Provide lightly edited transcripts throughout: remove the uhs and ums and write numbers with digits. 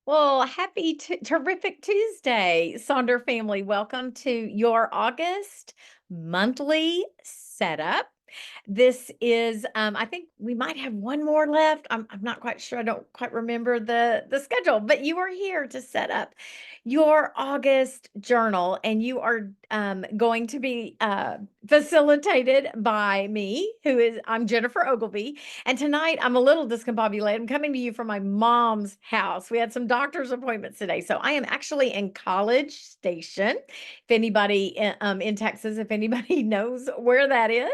Well, happy terrific Tuesday, Sonder family. Welcome to your August monthly setup. This is, I think we might have one more left. I'm not quite sure. I don't quite remember the schedule, but you are here to set up your August journal, and you are going to be facilitated by me, I'm Jennifer Ogilvy. And tonight I'm a little discombobulated. I'm coming to you from my mom's house. We had some doctor's appointments today. So I am actually in College Station. If anybody in Texas, if anybody knows where that is,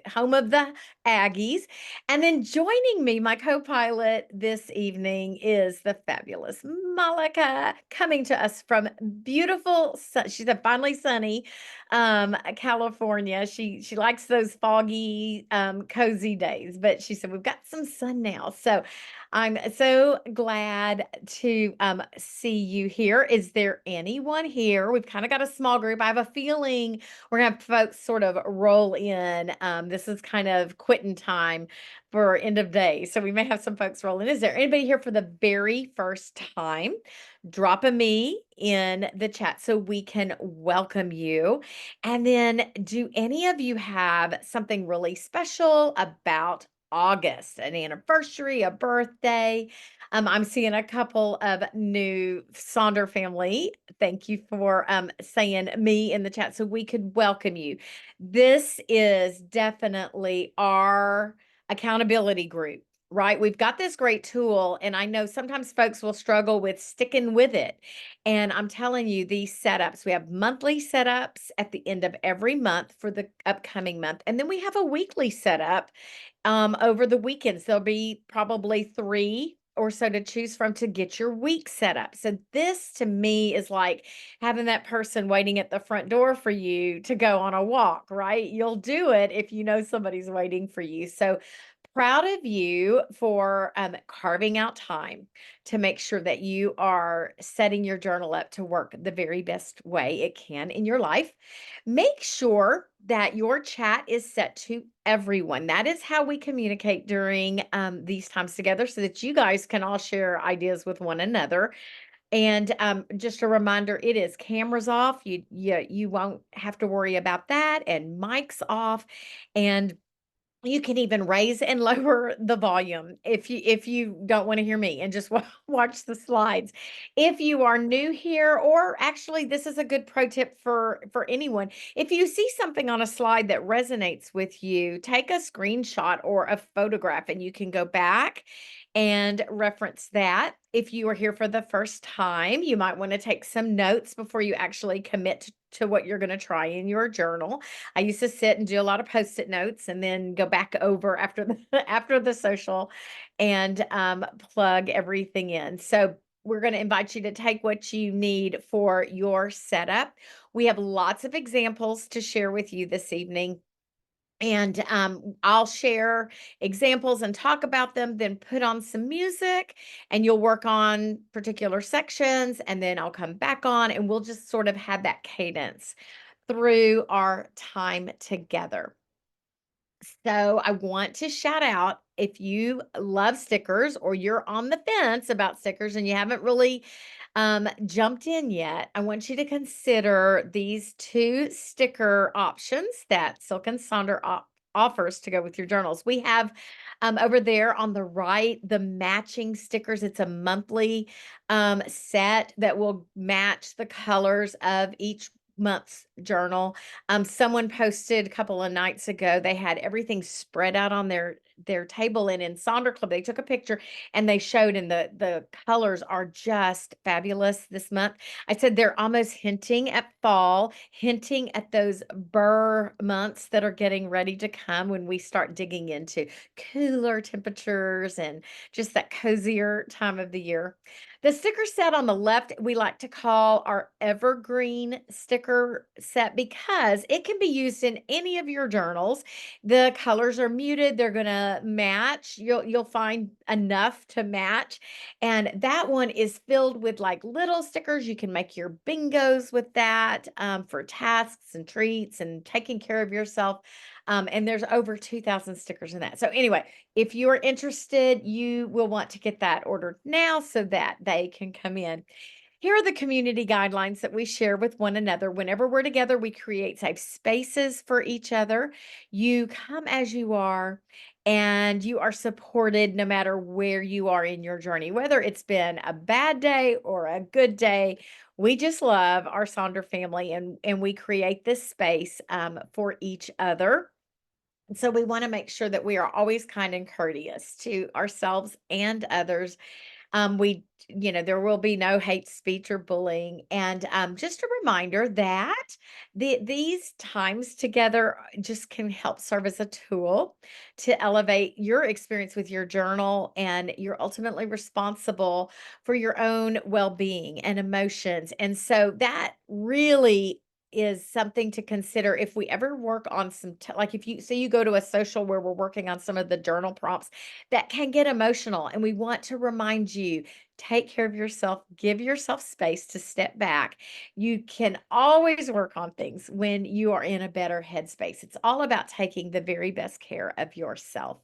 home of the Aggies. And then joining me, my co pilot this evening is the fabulous Malika, coming to us from beautiful, she said finally sunny California. She likes those foggy, cozy days, but she said we've got some sun now. So I'm so glad to see you here. Is there anyone here? We've kind of got a small group. I have a feeling we're gonna have folks sort of roll in. This is kind of quitting time for end of day. So we may have some folks roll in. Is there anybody here for the very first time? Drop a me in the chat so we can welcome you. And then, do any of you have something really special about August, an anniversary, a birthday? I'm seeing a couple of new Sonder family. Thank you for saying me in the chat so we could welcome you. This is definitely our accountability group. Right? We've got this great tool, and I know sometimes folks will struggle with sticking with it. And I'm telling you, these setups, we have monthly setups at the end of every month for the upcoming month. And then we have a weekly setup over the weekends. There'll be probably three or so to choose from to get your week set up. So this to me is like having that person waiting at the front door for you to go on a walk, right? You'll do it if you know somebody's waiting for you. So proud of you for carving out time to make sure that you are setting your journal up to work the very best way it can in your life. Make sure that your chat is set to everyone. That is how we communicate during these times together so that you guys can all share ideas with one another. And just a reminder, it is cameras off. You won't have to worry about that, and mics off. And you can even raise and lower the volume if you don't wanna hear me and just watch the slides. If you are new here, or actually this is a good pro tip for anyone. If you see something on a slide that resonates with you, take a screenshot or a photograph, and you can go back and reference that. If you are here for the first time, you might wanna take some notes before you actually commit to what you're gonna try in your journal. I used to sit and do a lot of Post-it notes and then go back over after the after the social and plug everything in. So we're going to invite you to take what you need for your setup. We have lots of examples to share with you this evening. And I'll share examples and talk about them, then put on some music, and you'll work on particular sections, and then I'll come back on, and we'll just sort of have that cadence through our time together. So I want to shout out, if you love stickers or you're on the fence about stickers and you haven't really jumped in yet, I want you to consider these two sticker options that Silk and Sonder offers to go with your journals. We have over there on the right the matching stickers. It's a monthly set that will match the colors of each month's journal. Someone posted a couple of nights ago, they had everything spread out on their table, and in Sonder Club, they took a picture and they showed, and the colors are just fabulous this month. I said they're almost hinting at fall, hinting at those burr months that are getting ready to come when we start digging into cooler temperatures and just that cozier time of the year. The sticker set on the left, we like to call our evergreen sticker set because it can be used in any of your journals. The colors are muted, they're gonna match. You'll find enough to match. And that one is filled with like little stickers. You can make your bingos with that for tasks and treats and taking care of yourself. And there's over 2,000 stickers in that. So anyway, if you're interested, you will want to get that ordered now so that they can come in. Here are the community guidelines that we share with one another. Whenever we're together, we create safe spaces for each other. You come as you are, and you are supported no matter where you are in your journey, whether it's been a bad day or a good day. We just love our Sonder family, and we create this space for each other. And so we want to make sure that we are always kind and courteous to ourselves and others. There will be no hate speech or bullying. And just a reminder that these times together just can help serve as a tool to elevate your experience with your journal. And you're ultimately responsible for your own well being and emotions. And so that really is something to consider if we ever work on like if you say you go to a social where we're working on some of the journal prompts that can get emotional. And we want to remind you, take care of yourself, give yourself space to step back. You can always work on things when you are in a better headspace. It's all about taking the very best care of yourself.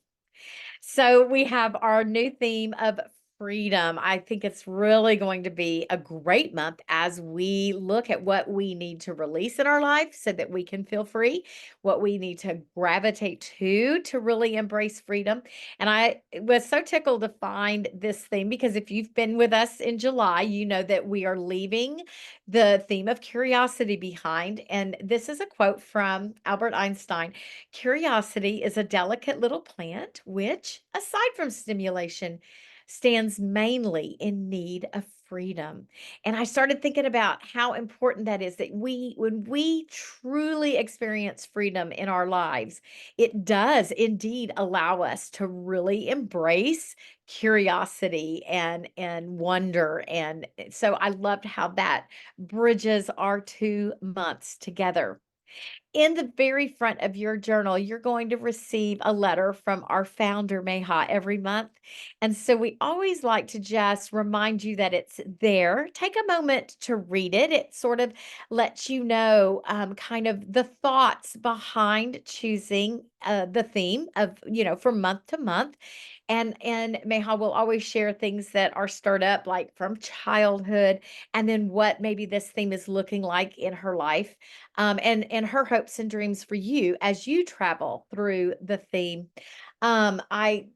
So we have our new theme of freedom. I think it's really going to be a great month as we look at what we need to release in our life so that we can feel free, what we need to gravitate to really embrace freedom. And I was so tickled to find this theme because if you've been with us in July, you know that we are leaving the theme of curiosity behind. And this is a quote from Albert Einstein. Curiosity is a delicate little plant which, aside from stimulation, stands mainly in need of freedom. And I started thinking about how important that is that when we truly experience freedom in our lives, it does indeed allow us to really embrace curiosity and wonder. And so I loved how that bridges our 2 months together. In the very front of your journal, you're going to receive a letter from our founder, Meha, every month. And so we always like to just remind you that it's there. Take a moment to read it. It sort of lets you know kind of the thoughts behind choosing the theme of, from month to month. And Meha will always share things that are stirred up, like from childhood, and then what maybe this theme is looking like in her life and her hopes and dreams for you as you travel through the theme. I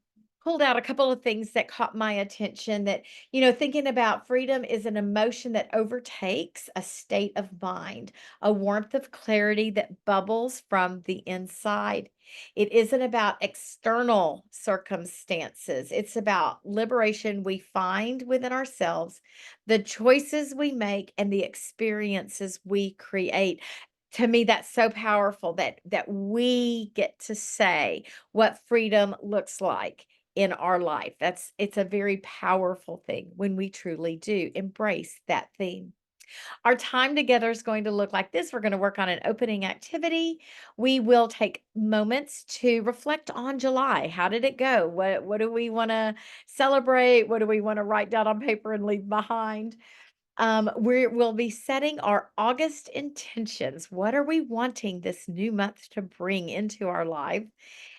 pulled out a couple of things that caught my attention that, thinking about freedom is an emotion that overtakes a state of mind, a warmth of clarity that bubbles from the inside. It isn't about external circumstances. It's about liberation we find within ourselves, the choices we make, and the experiences we create. To me, that's so powerful that we get to say what freedom looks like in our life. It's a very powerful thing when we truly do embrace that theme. Our time together is going to look like this. We're going to work on an opening activity. We will take moments to reflect on July. How did it go? What do we want to celebrate? What do we want to write down on paper and leave behind? We'll be setting our August intentions. What are we wanting this new month to bring into our life?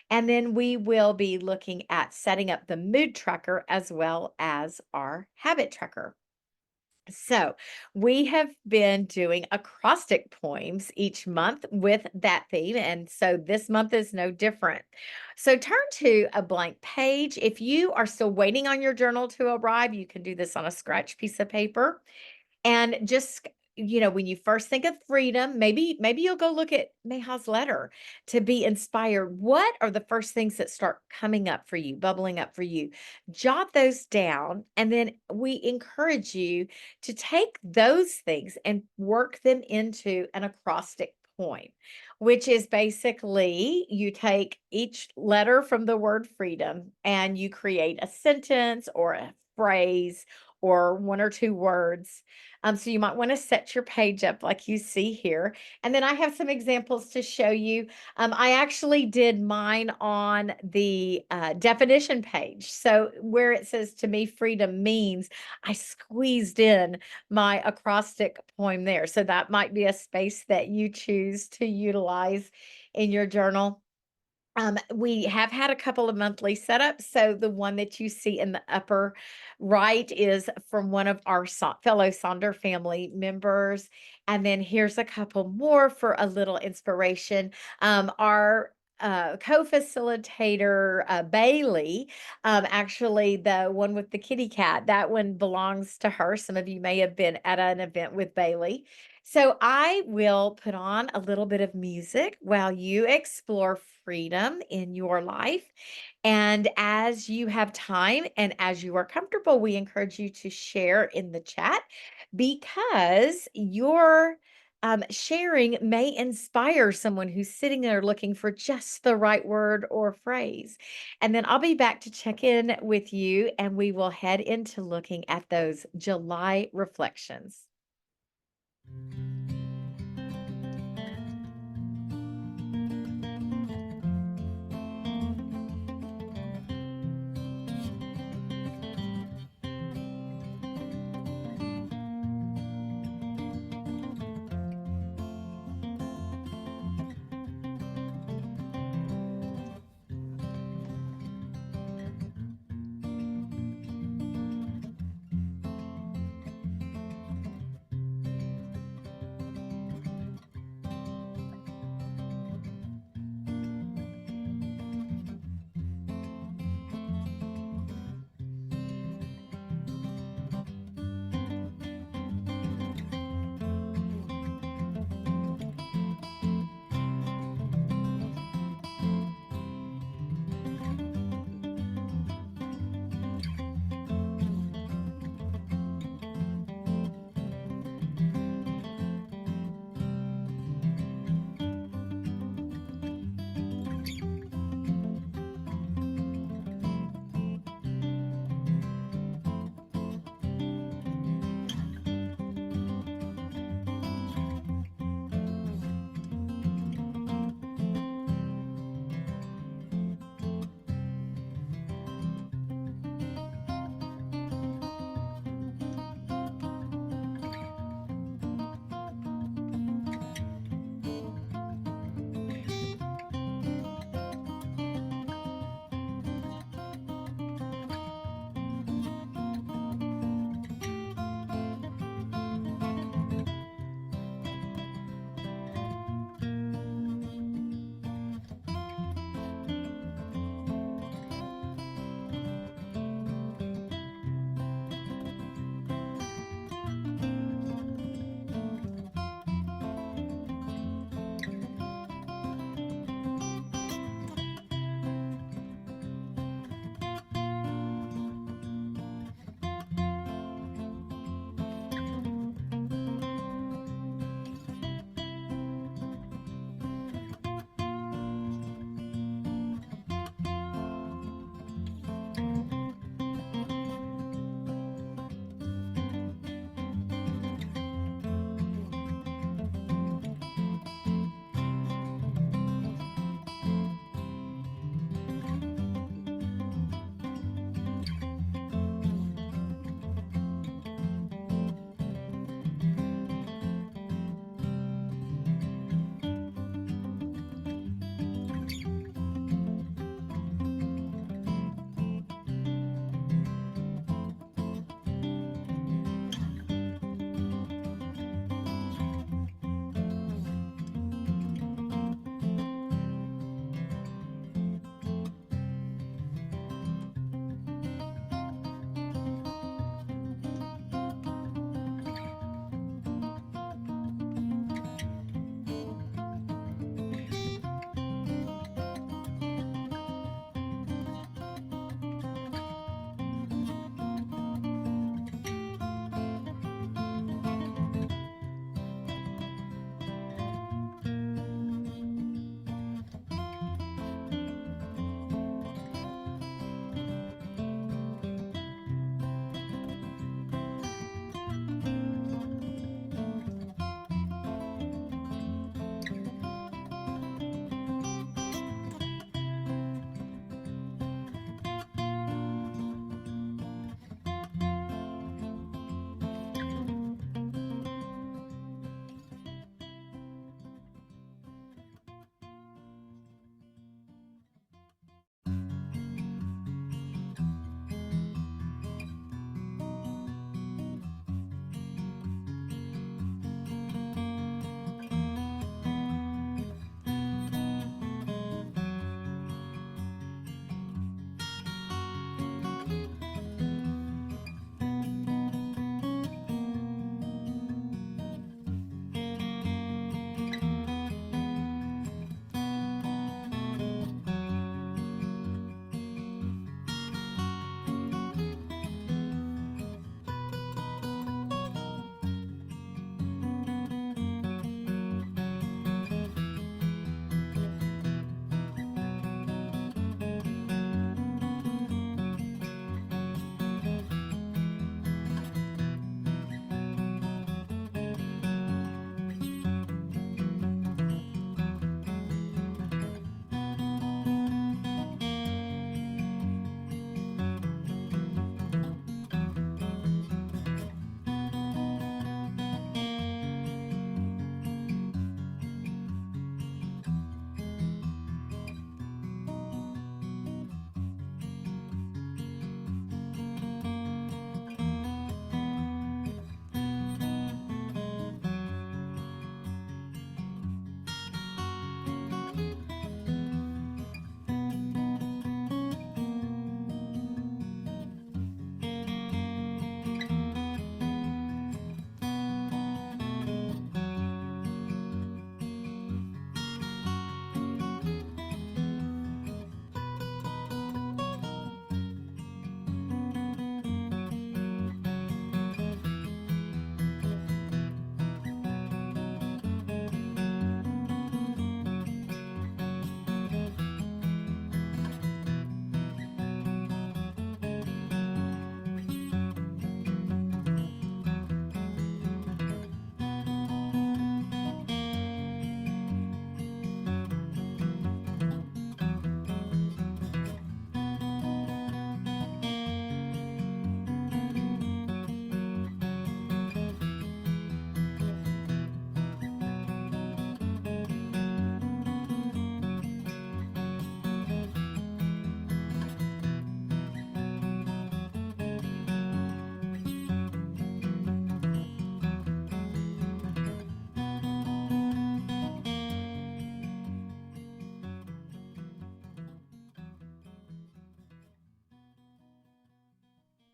And then we will be looking at setting up the mood tracker as well as our habit tracker. So, we have been doing acrostic poems each month with that theme. And so this month is no different. So, turn to a blank page. If you are still waiting on your journal to arrive, you can do this on a scratch piece of paper. And just, when you first think of freedom, maybe you'll go look at Meha's letter to be inspired. What are the first things that start coming up for you, bubbling up for you? Jot those down, and then we encourage you to take those things and work them into an acrostic poem, which is basically you take each letter from the word freedom and you create a sentence or a phrase or 1 or 2 words. So you might wanna set your page up like you see here, and then I have some examples to show you. I actually did mine on the, definition page. So where it says, "To me, freedom means," I squeezed in my acrostic poem there. So that might be a space that you choose to utilize in your journal. We have had a couple of monthly setups. So the one that you see in the upper right is from one of our fellow Sonder family members. And then here's a couple more for a little inspiration. Our co-facilitator Bailey, actually the one with the kitty cat, that one belongs to her. Some of you may have been at an event with Bailey. So I will put on a little bit of music while you explore freedom in your life. And as you have time and as you are comfortable, we encourage you to share in the chat because your sharing may inspire someone who's sitting there looking for just the right word or phrase. And then I'll be back to check in with you and we will head into looking at those July reflections.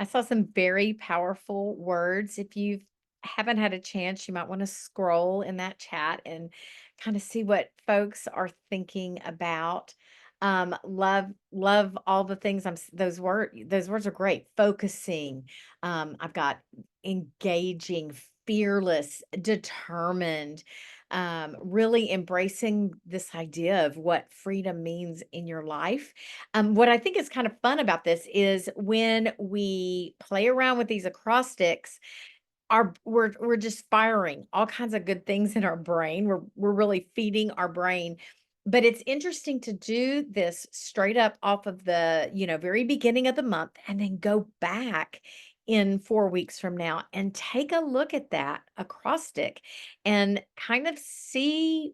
I saw some very powerful words. If you haven't had a chance, you might want to scroll in that chat and kind of see what folks are thinking about. Love all the things. Those words are great. Focusing. I've got engaging, fearless, determined. Really embracing this idea of what freedom means in your life. What I think is kind of fun about this is when we play around with these acrostics, we're just firing all kinds of good things in our brain. We're really feeding our brain. But it's interesting to do this straight up off of the, very beginning of the month and then go back in 4 weeks from now and take a look at that acrostic and kind of see,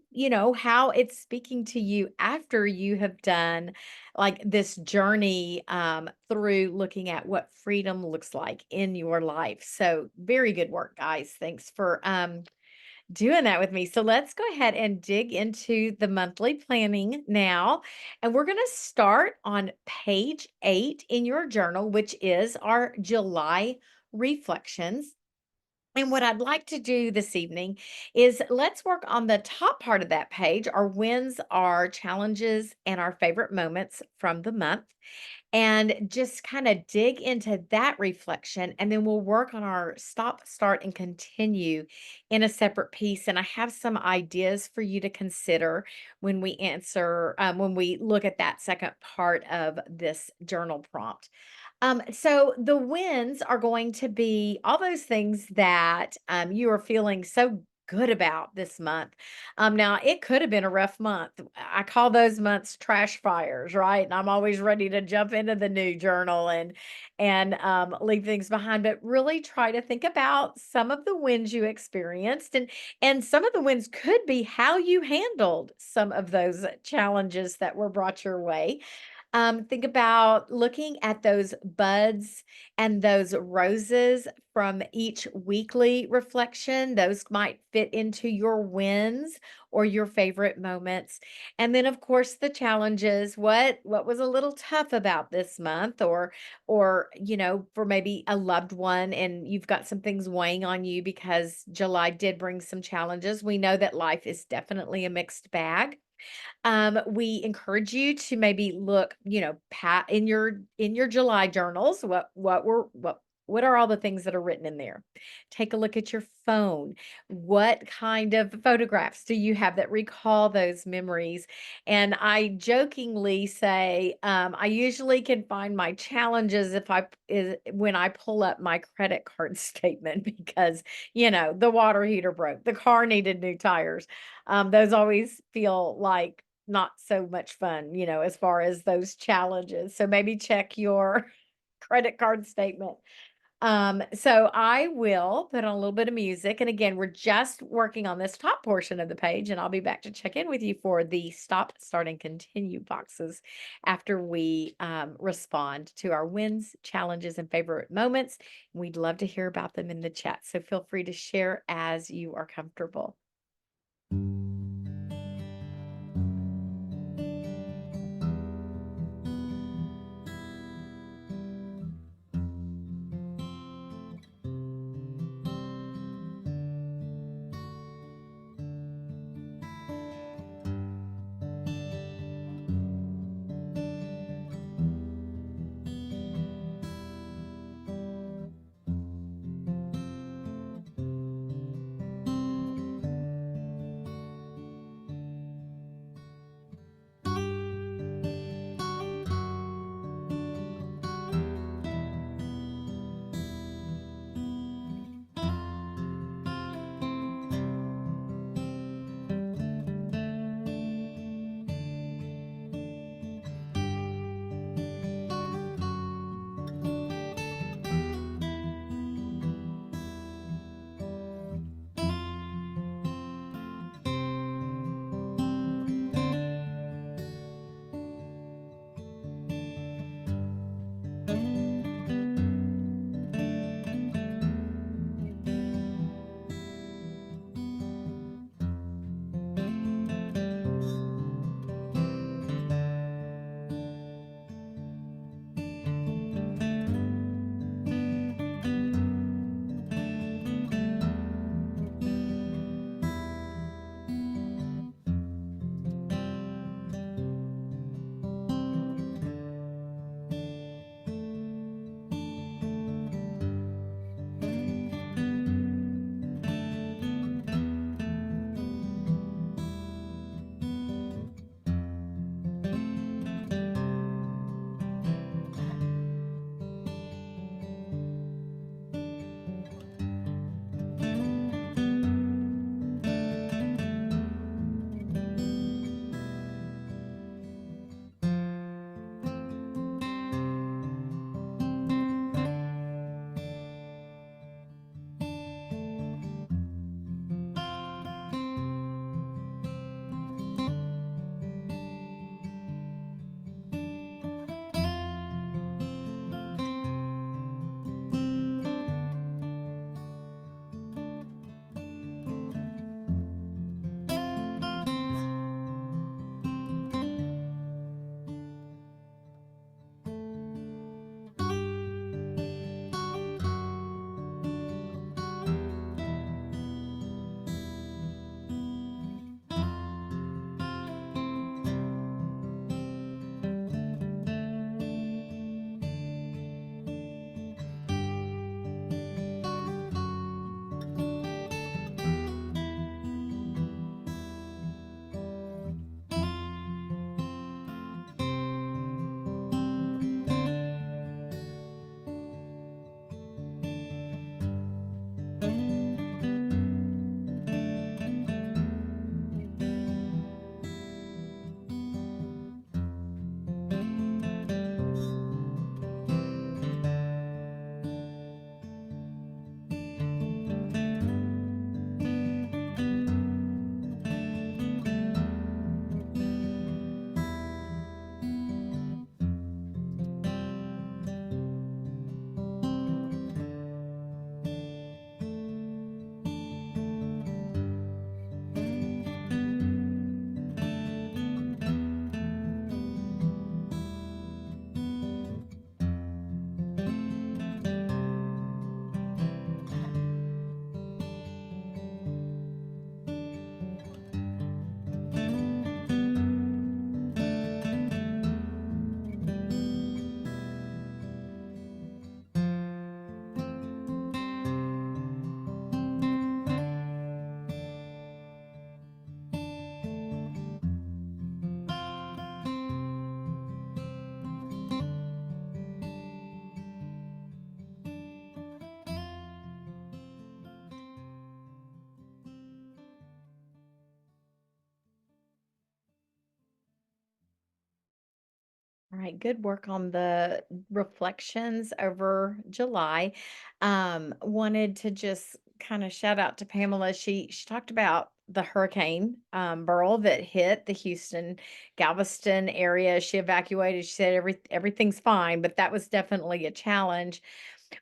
how it's speaking to you after you have done like this journey through looking at what freedom looks like in your life. So, very good work, guys. Thanks for doing that with me. So, let's go ahead and dig into the monthly planning now. And we're going to start on page 8 in your journal, which is our July reflections. And what I'd like to do this evening is let's work on the top part of that page. Our wins, our challenges, and our favorite moments from the month. And just kind of dig into that reflection. And then we'll work on our stop, start, and continue in a separate piece. And I have some ideas for you to consider when we look at that second part of this journal prompt. So the wins are going to be all those things that you are feeling so good about this month. Now it could have been a rough month. I call those months trash fires, right? And I'm always ready to jump into the new journal and leave things behind. But really try to think about some of the wins you experienced, and some of the wins could be how you handled some of those challenges that were brought your way. Think about looking at those buds and those roses from each weekly reflection. Those might fit into your wins or your favorite moments. And then of course the challenges. What was a little tough about this month, or for maybe a loved one and you've got some things weighing on you because July did bring some challenges. We know that life is definitely a mixed bag. We encourage you to maybe look, in your July journals, what are all the things that are written in there? Take a look at your phone. What kind of photographs do you have that recall those memories? And I jokingly say, I usually can find my challenges when I pull up my credit card statement because the water heater broke, the car needed new tires. Those always feel like not so much fun, as far as those challenges. So maybe check your credit card statement. So I will put on a little bit of music. And again, we're just working on this top portion of the page, and I'll be back to check in with you for the stop, start, and continue boxes after we respond to our wins, challenges, and favorite moments. We'd love to hear about them in the chat. So feel free to share as you are comfortable. right, good work on the reflections over July. Wanted to just kind of shout out to Pamela. She talked about the hurricane Burl that hit the Houston, Galveston area. She evacuated. She said everything's fine, but that was definitely a challenge.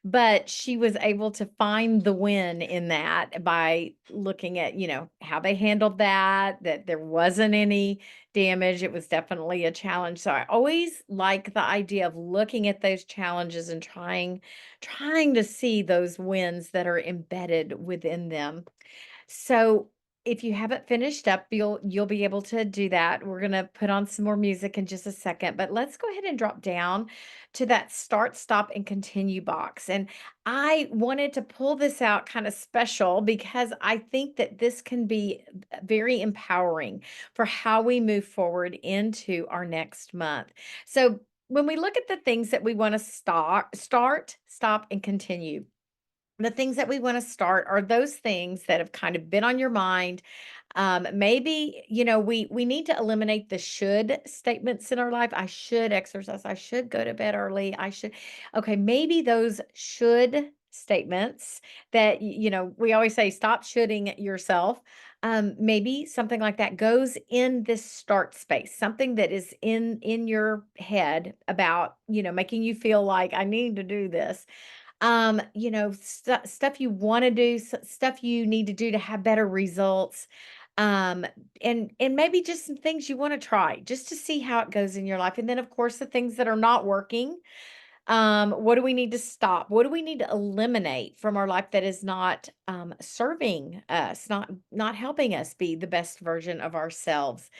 But she was able to find the win in that by looking at, how they handled that there wasn't any damage. It was definitely a challenge. So I always like the idea of looking at those challenges and trying to see those wins that are embedded within them. So if you haven't finished up, you'll be able to do that. We're gonna put on some more music in just a second, but let's go ahead and drop down to that start, stop, and continue box. And I wanted to pull this out kind of special because I think that this can be very empowering for how we move forward into our next month. So when we look at the things that we want to start, stop, and continue, the things that we want to start are those things that have kind of been on your mind. Maybe, we need to eliminate the should statements in our life. I should exercise. I should go to bed early. I should. Okay, maybe those should statements that, we always say, stop shoulding yourself. Maybe something like that goes in this start space, something that is in your head about, making you feel like I need to do this. Stuff you want to do, stuff you need to do to have better results. Um, and maybe just some things you want to try just to see how it goes in your life. And then of course the things that are not working, what do we need to stop? What do we need to eliminate from our life that is not serving us, not helping us be the best version of ourselves?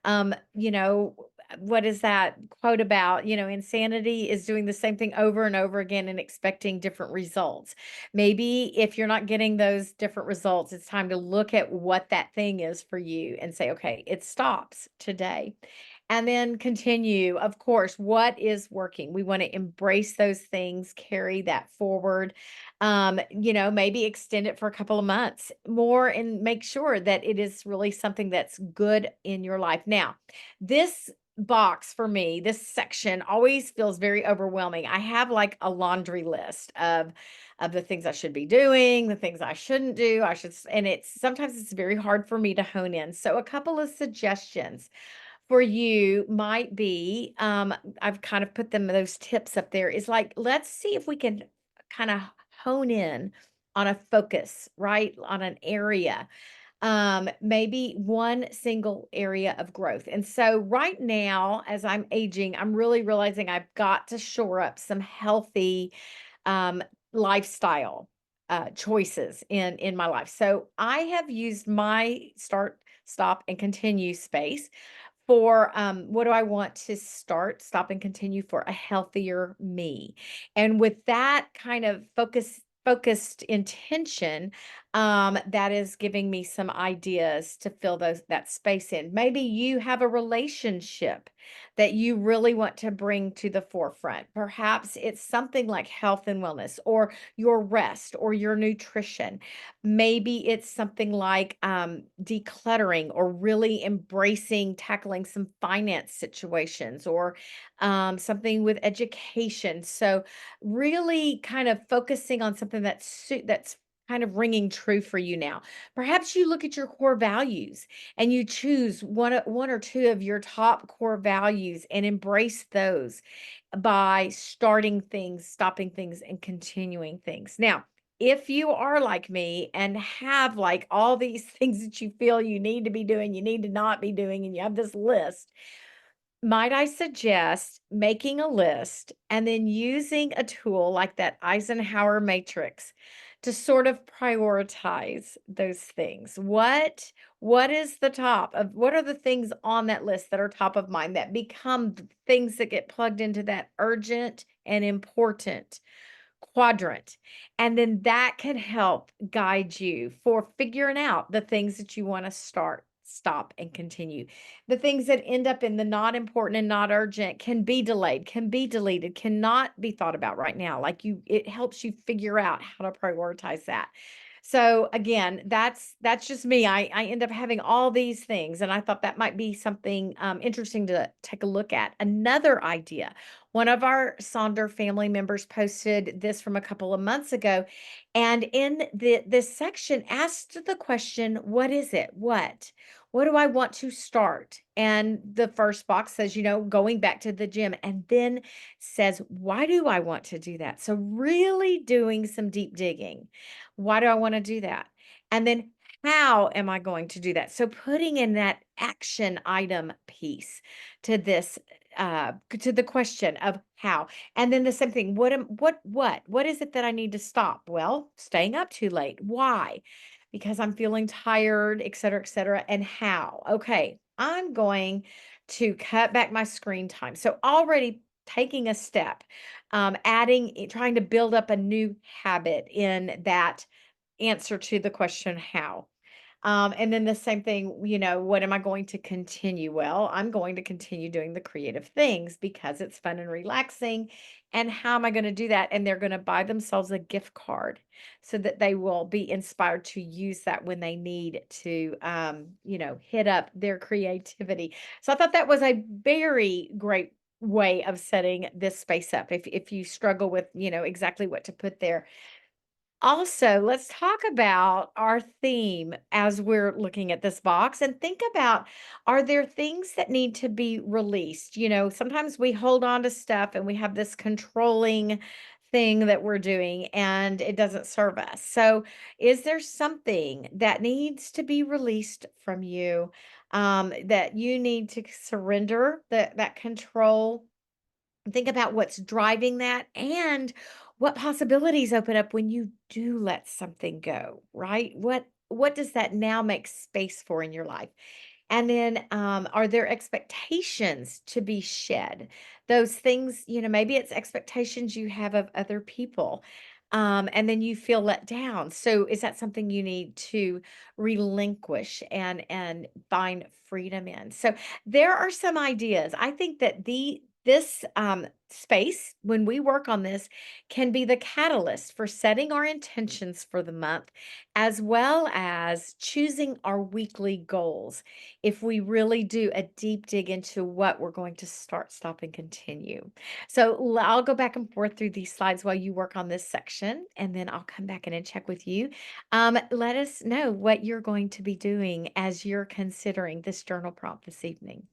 Um, you know, what is that quote about? Insanity is doing the same thing over and over again and expecting different results. Maybe if you're not getting those different results, it's time to look at what that thing is for you and say, okay, it stops today. And then continue, of course, what is working? We want to embrace those things, carry that forward. Maybe extend it for a couple of months more and make sure that it is really something that's good in your life. Now, this box for me, this section always feels very overwhelming. I have like a laundry list of the things I should be doing, the things I shouldn't do. And it's sometimes it's very hard for me to hone in. So a couple of suggestions for you might be, I've kind of put those tips up there, is like, let's see if we can kind of hone in on a focus, right? On an area, maybe one single area of growth. And so right now, as I'm aging, I'm really realizing I've got to shore up some healthy um, lifestyle choices in my life. So I have used my start, stop, and continue space for what do I want to start, stop, and continue for a healthier me. And with that kind of focused intention, that is giving me some ideas to fill that space in. Maybe you have a relationship that you really want to bring to the forefront. Perhaps it's something like health and wellness, or your rest, or your nutrition. Maybe it's something like decluttering, or really embracing tackling some finance situations, or something with education. So really kind of focusing on something that's kind of ringing true for you now. Perhaps you look at your core values and you choose one or two of your top core values and embrace those by starting things, stopping things, and continuing things. Now, if you are like me and have like all these things that you feel you need to be doing, you need to not be doing, and you have this list, might I suggest making a list and then using a tool like that Eisenhower matrix to sort of prioritize those things? What is the top of what are the things on that list that are top of mind that become things that get plugged into that urgent and important quadrant? And then that can help guide you for figuring out the things that you want to start, stop, and continue. The things that end up in the not important and not urgent can be delayed, can be deleted, cannot be thought about right now. Like it helps you figure out how to prioritize that. So again, that's just me. I end up having all these things, and I thought that might be something interesting to take a look at. Another idea. One of our Sonder family members posted this from a couple of months ago, and in this section asked the question, "What is it? What? What do I want to start?" And the first box says, going back to the gym, and then says, "Why do I want to do that?" So really doing some deep digging. Why do I wanna do that? And then how am I going to do that? So putting in that action item piece to this, to the question of how. And then the same thing, what is it that I need to stop? Well, staying up too late. Why? Because I'm feeling tired, et cetera, and how? Okay, I'm going to cut back my screen time. So already taking a step, trying to build up a new habit in that answer to the question how. And then the same thing, what am I going to continue? Well, I'm going to continue doing the creative things because it's fun and relaxing. And how am I going to do that? And they're going to buy themselves a gift card so that they will be inspired to use that when they need to, hit up their creativity. So I thought that was a very great way of setting this space up if you struggle with exactly what to put there. Also, let's talk about our theme as we're looking at this box and think about, are there things that need to be released? Sometimes we hold on to stuff and we have this controlling thing that we're doing and it doesn't serve us. So, is there something that needs to be released from you, that you need to surrender that control? Think about what's driving that and what possibilities open up when you do let something go, right? What does that now make space for in your life? And then, are there expectations to be shed? Those things, maybe it's expectations you have of other people, and then you feel let down. So, is that something you need to relinquish and find freedom in? So, there are some ideas. I think that this space, when we work on this, can be the catalyst for setting our intentions for the month, as well as choosing our weekly goals if we really do a deep dig into what we're going to start, stop, and continue. So I'll go back and forth through these slides while you work on this section, and then I'll come back in and check with you. Let us know what you're going to be doing as you're considering this journal prompt this evening.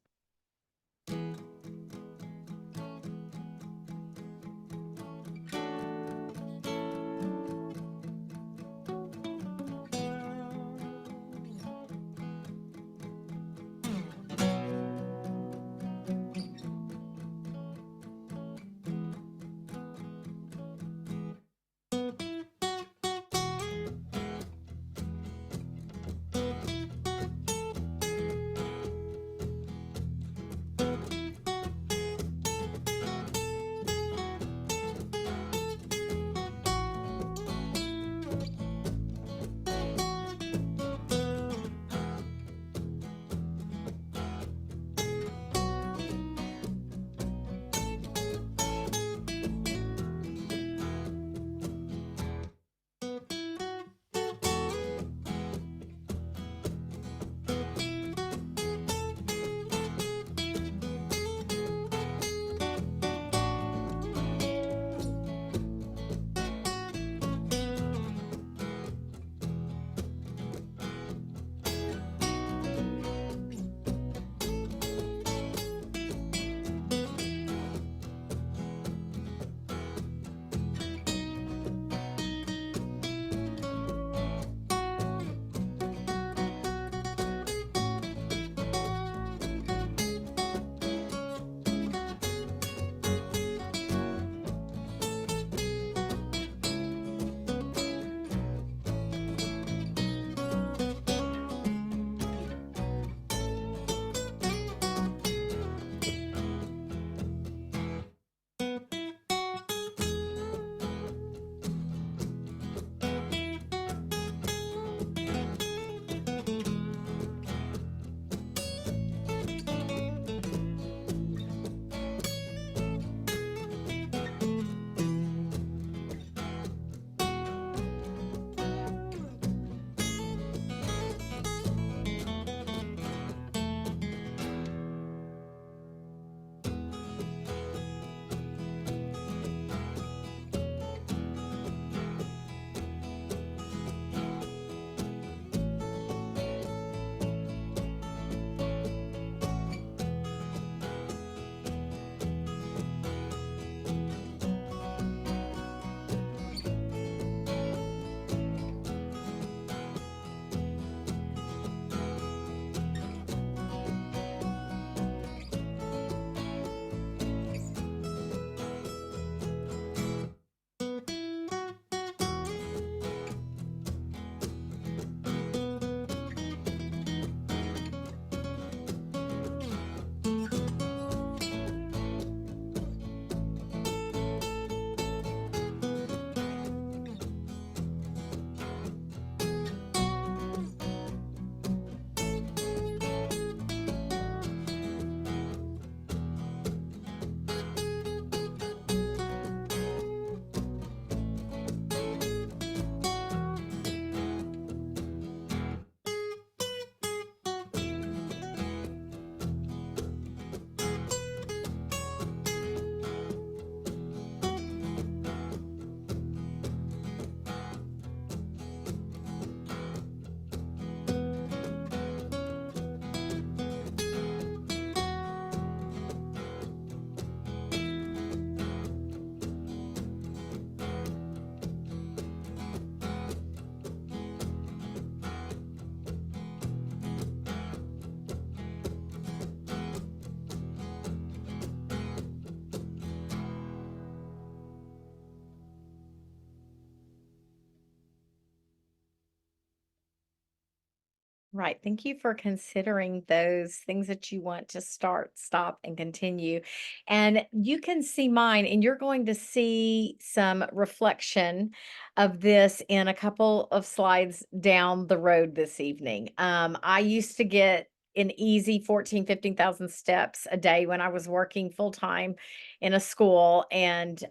Right. Thank you for considering those things that you want to start, stop, and continue. And you can see mine, and you're going to see some reflection of this in a couple of slides down the road this evening. I used to get an easy 14, 15,000 steps a day when I was working full time in a school. And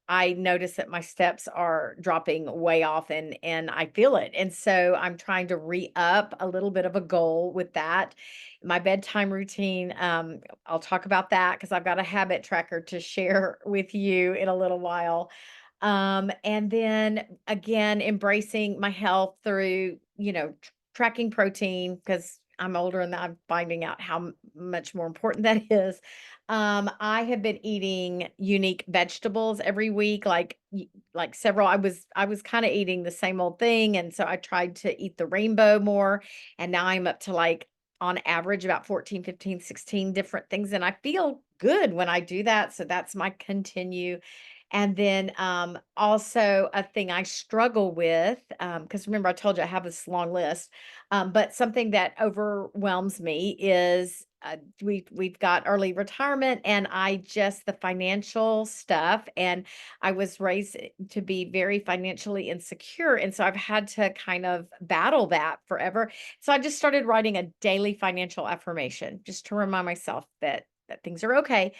I notice that my steps are dropping way off and I feel it. And so I'm trying to re-up a little bit of a goal with that. My bedtime routine, I'll talk about that because I've got a habit tracker to share with you in a little while. And then again, embracing my health through, tracking protein because I'm older and I'm finding out how much more important that is. I have been eating unique vegetables every week, like several. I was kind of eating the same old thing, and so I tried to eat the rainbow more, and now I'm up to like on average about 14, 15, 16 different things, and I feel good when I do that. So that's my continue. And then also a thing I struggle with, because remember I told you I have this long list, but something that overwhelms me is we've got early retirement, and I just the financial stuff, and I was raised to be very financially insecure, and so I've had to kind of battle that forever. So I just started writing a daily financial affirmation just to remind myself that things are okay.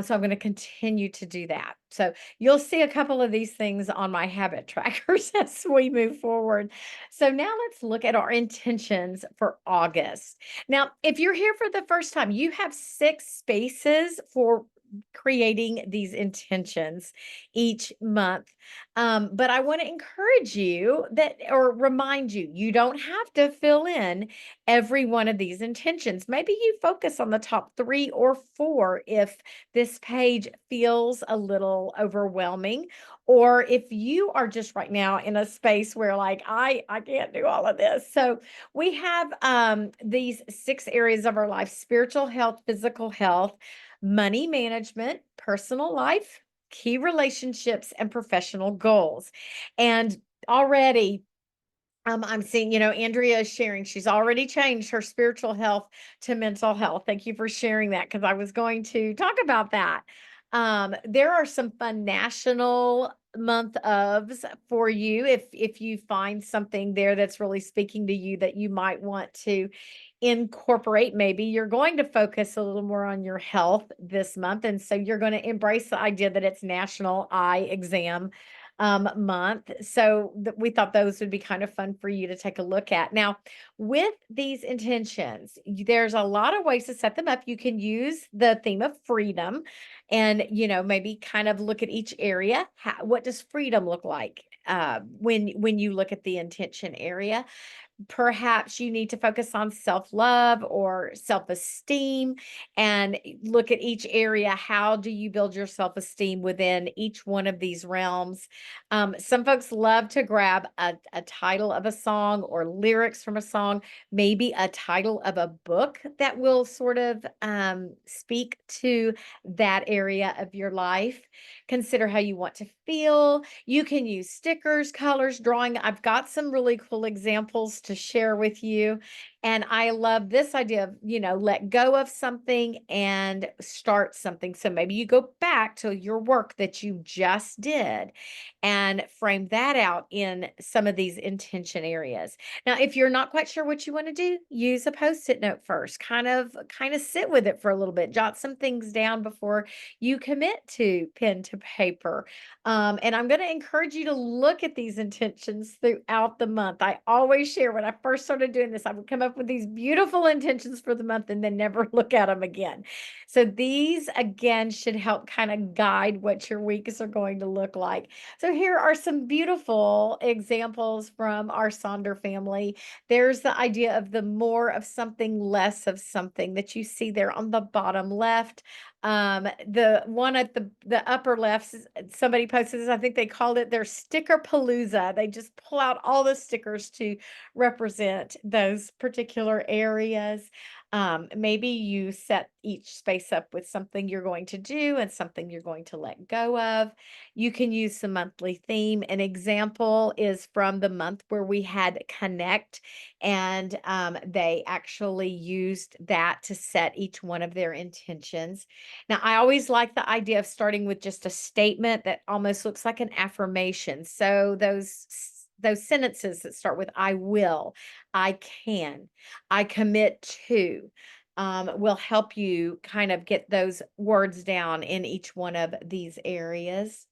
So I'm going to continue to do that. So you'll see a couple of these things on my habit trackers as we move forward. So now let's look at our intentions for August. Now, if you're here for the first time, you have 6 spaces for creating these intentions each month. But I want to encourage you that, or remind you, you don't have to fill in every one of these intentions. Maybe you focus on the top 3 or 4 if this page feels a little overwhelming, or if you are just right now in a space where like I can't do all of this. So we have these 6 areas of our life: spiritual health, physical health, money management, personal life, key relationships, and professional goals. And already I'm seeing, Andrea is sharing. She's already changed her spiritual health to mental health. Thank you for sharing that because I was going to talk about that. There are some fun national month ofs for you if you find something there that's really speaking to you that you might want to incorporate. Maybe you're going to focus a little more on your health this month, and so you're going to embrace the idea that it's National Eye Exam month. So we thought those would be kind of fun for you to take a look at. Now, with these intentions, there's a lot of ways to set them up. You can use the theme of freedom and, maybe kind of look at each area. What does freedom look like? When you look at the intention area, perhaps you need to focus on self-love or self-esteem and look at each area. How do you build your self-esteem within each one of these realms? Some folks love to grab a title of a song or lyrics from a song, maybe a title of a book that will sort of speak to that area of your life. Consider how you want to feel. You can use stickers, colors, drawing. I've got some really cool examples to share with you. And I love this idea of, let go of something and start something. So maybe you go back to your work that you just did and frame that out in some of these intention areas. Now, if you're not quite sure what you want to do, use a post-it note first. Kind of sit with it for a little bit. Jot some things down before you commit to pen to paper. And I'm going to encourage you to look at these intentions throughout the month. I always share when I first started doing this, I would come up with these beautiful intentions for the month and then never look at them again. So these again should help kind of guide what your weeks are going to look like. So here are some beautiful examples from our Sonder family. There's the idea of the more of something, less of something that you see there on the bottom left. The one at the upper left, somebody posted this, I think they called it their sticker palooza. They just pull out all the stickers to represent those particular areas. Maybe you set each space up with something you're going to do and something you're going to let go of. You can use the monthly theme. An example is from the month where we had Connect, and they actually used that to set each one of their intentions. Now, I always like the idea of starting with just a statement that almost looks like an affirmation. So those sentences that start with I will, I can, I commit to, will help you kind of get those words down in each one of these areas.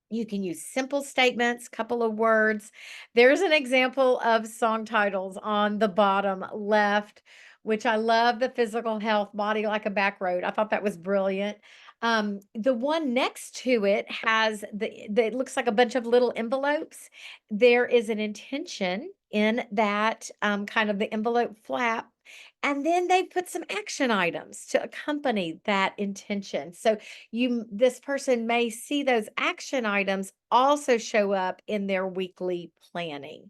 You can use simple statements, couple of words. There's an example of song titles on the bottom left, which I love, the physical health, body like a back road. I thought that was brilliant. The one next to it has it looks like a bunch of little envelopes. There is an intention in that kind of the envelope flap. And then they put some action items to accompany that intention. So this person may see those action items also show up in their weekly planning.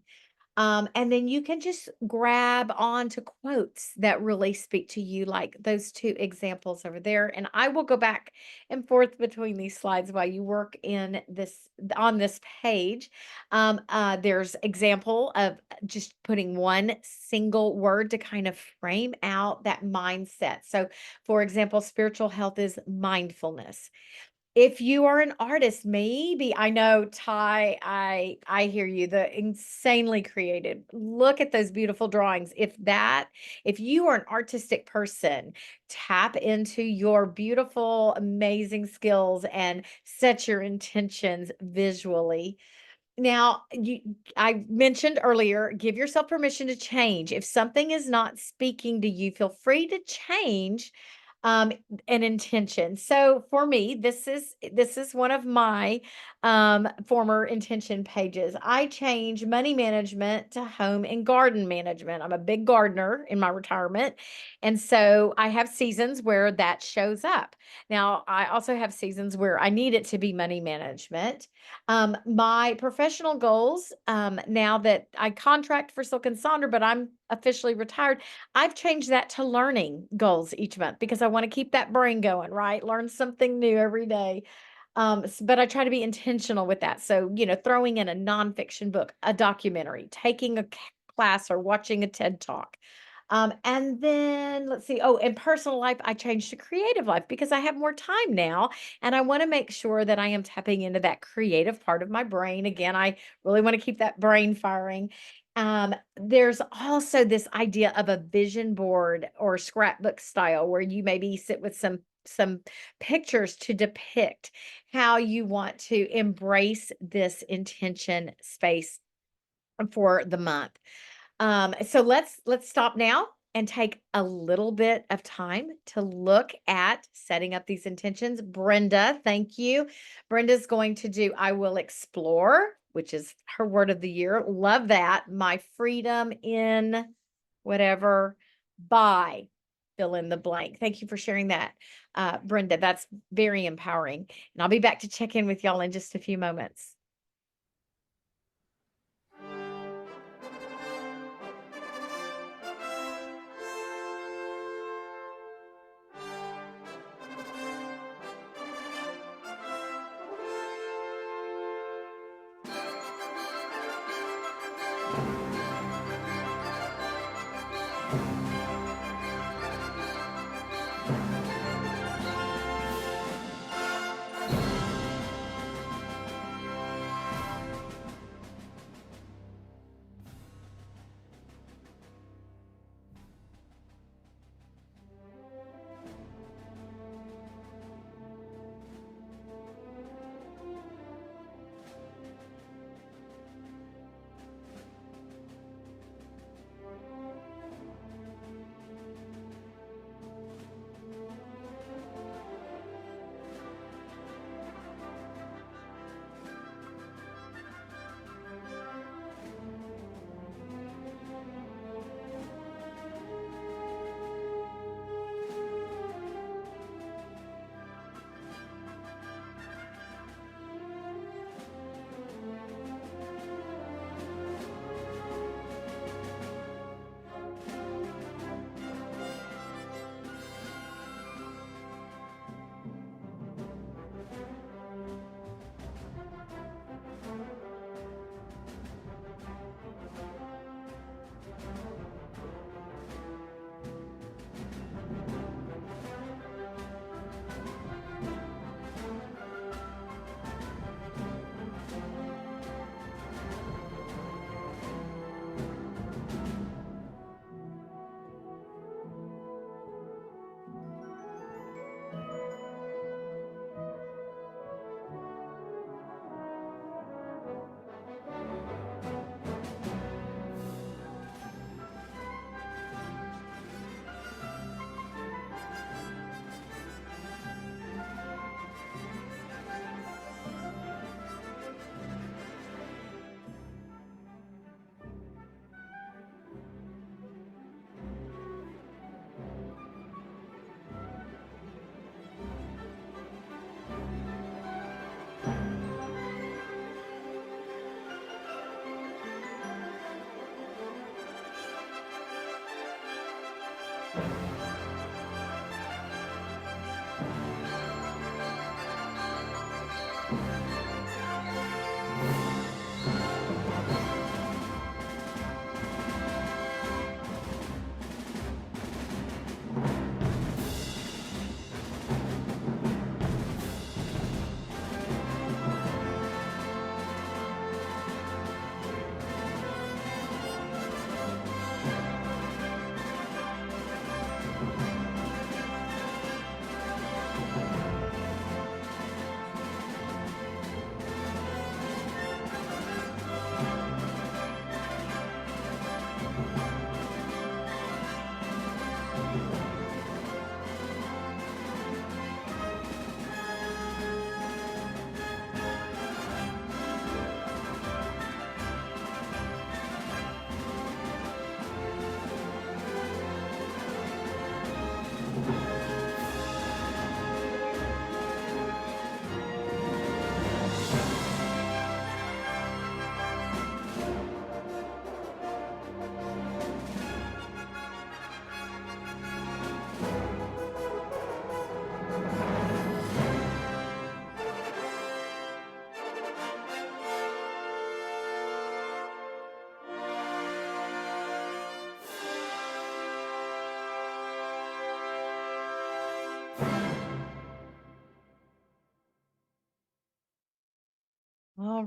And then you can just grab onto quotes that really speak to you, like those two examples over there. And I will go back and forth between these slides while you work in this on this page. There's example of just putting one single word to kind of frame out that mindset. So, for example, spiritual health is mindfulness. If you are an artist, maybe I know Ty, I hear you, the insanely creative. Look at those beautiful drawings. If you are an artistic person, tap into your beautiful, amazing skills and set your intentions visually. Now, I mentioned earlier, give yourself permission to change. If something is not speaking to you, feel free to change um an intention. So for me, this is one of my former intention pages. I change money management to home and garden management. I'm a big gardener in my retirement, and so I have seasons where that shows up. Now, I also have seasons where I need it to be money management. My professional goals, now that I contract for Silk and Sonder, but I'm officially retired, I've changed that to learning goals each month because I want to keep that brain going, right? Learn something new every day. But I try to be intentional with that. So, throwing in a nonfiction book, a documentary, taking a class, or watching a TED talk. And then let's see. Oh, in personal life, I changed to creative life because I have more time now. And I want to make sure that I am tapping into that creative part of my brain. Again, I really want to keep that brain firing. There's also this idea of a vision board or scrapbook style where you maybe sit with some pictures to depict how you want to embrace this intention space for the month. So let's stop now and take a little bit of time to look at setting up these intentions. Brenda, thank you. Brenda's going to do I will explore, which is her word of the year. Love that. My freedom in whatever by fill in the blank. Thank you for sharing that, Brenda. That's very empowering. And I'll be back to check in with y'all in just a few moments.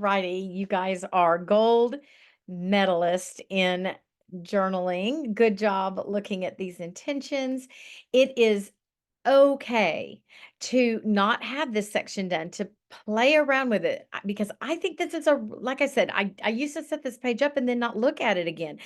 righty. You guys are gold medalists in journaling. Good job looking at these intentions. It is okay to not have this section done, to play around with it, because I think this is like I said, I used to set this page up and then not look at it again.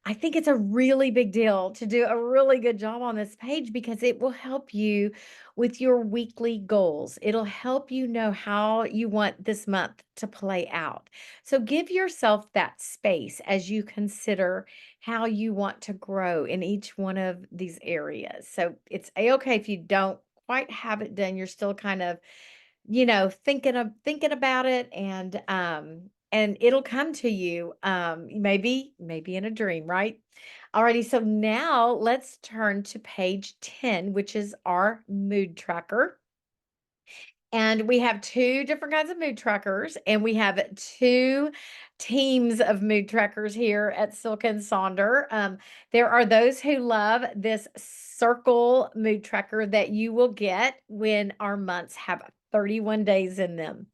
I think it's a really big deal to do a really good job on this page because it will help you with your weekly goals. It'll help you know how you want this month to play out. So give yourself that space as you consider how you want to grow in each one of these areas. So it's a-okay if you don't quite have it done. You're still kind of thinking about it, and it'll come to you, maybe in a dream, right? Alrighty, so now let's turn to page 10, which is our mood tracker. And we have two different kinds of mood trackers, and we have two teams of mood trackers here at Silk and Sonder. There are those who love this circle mood tracker that you will get when our months have 31 days in them.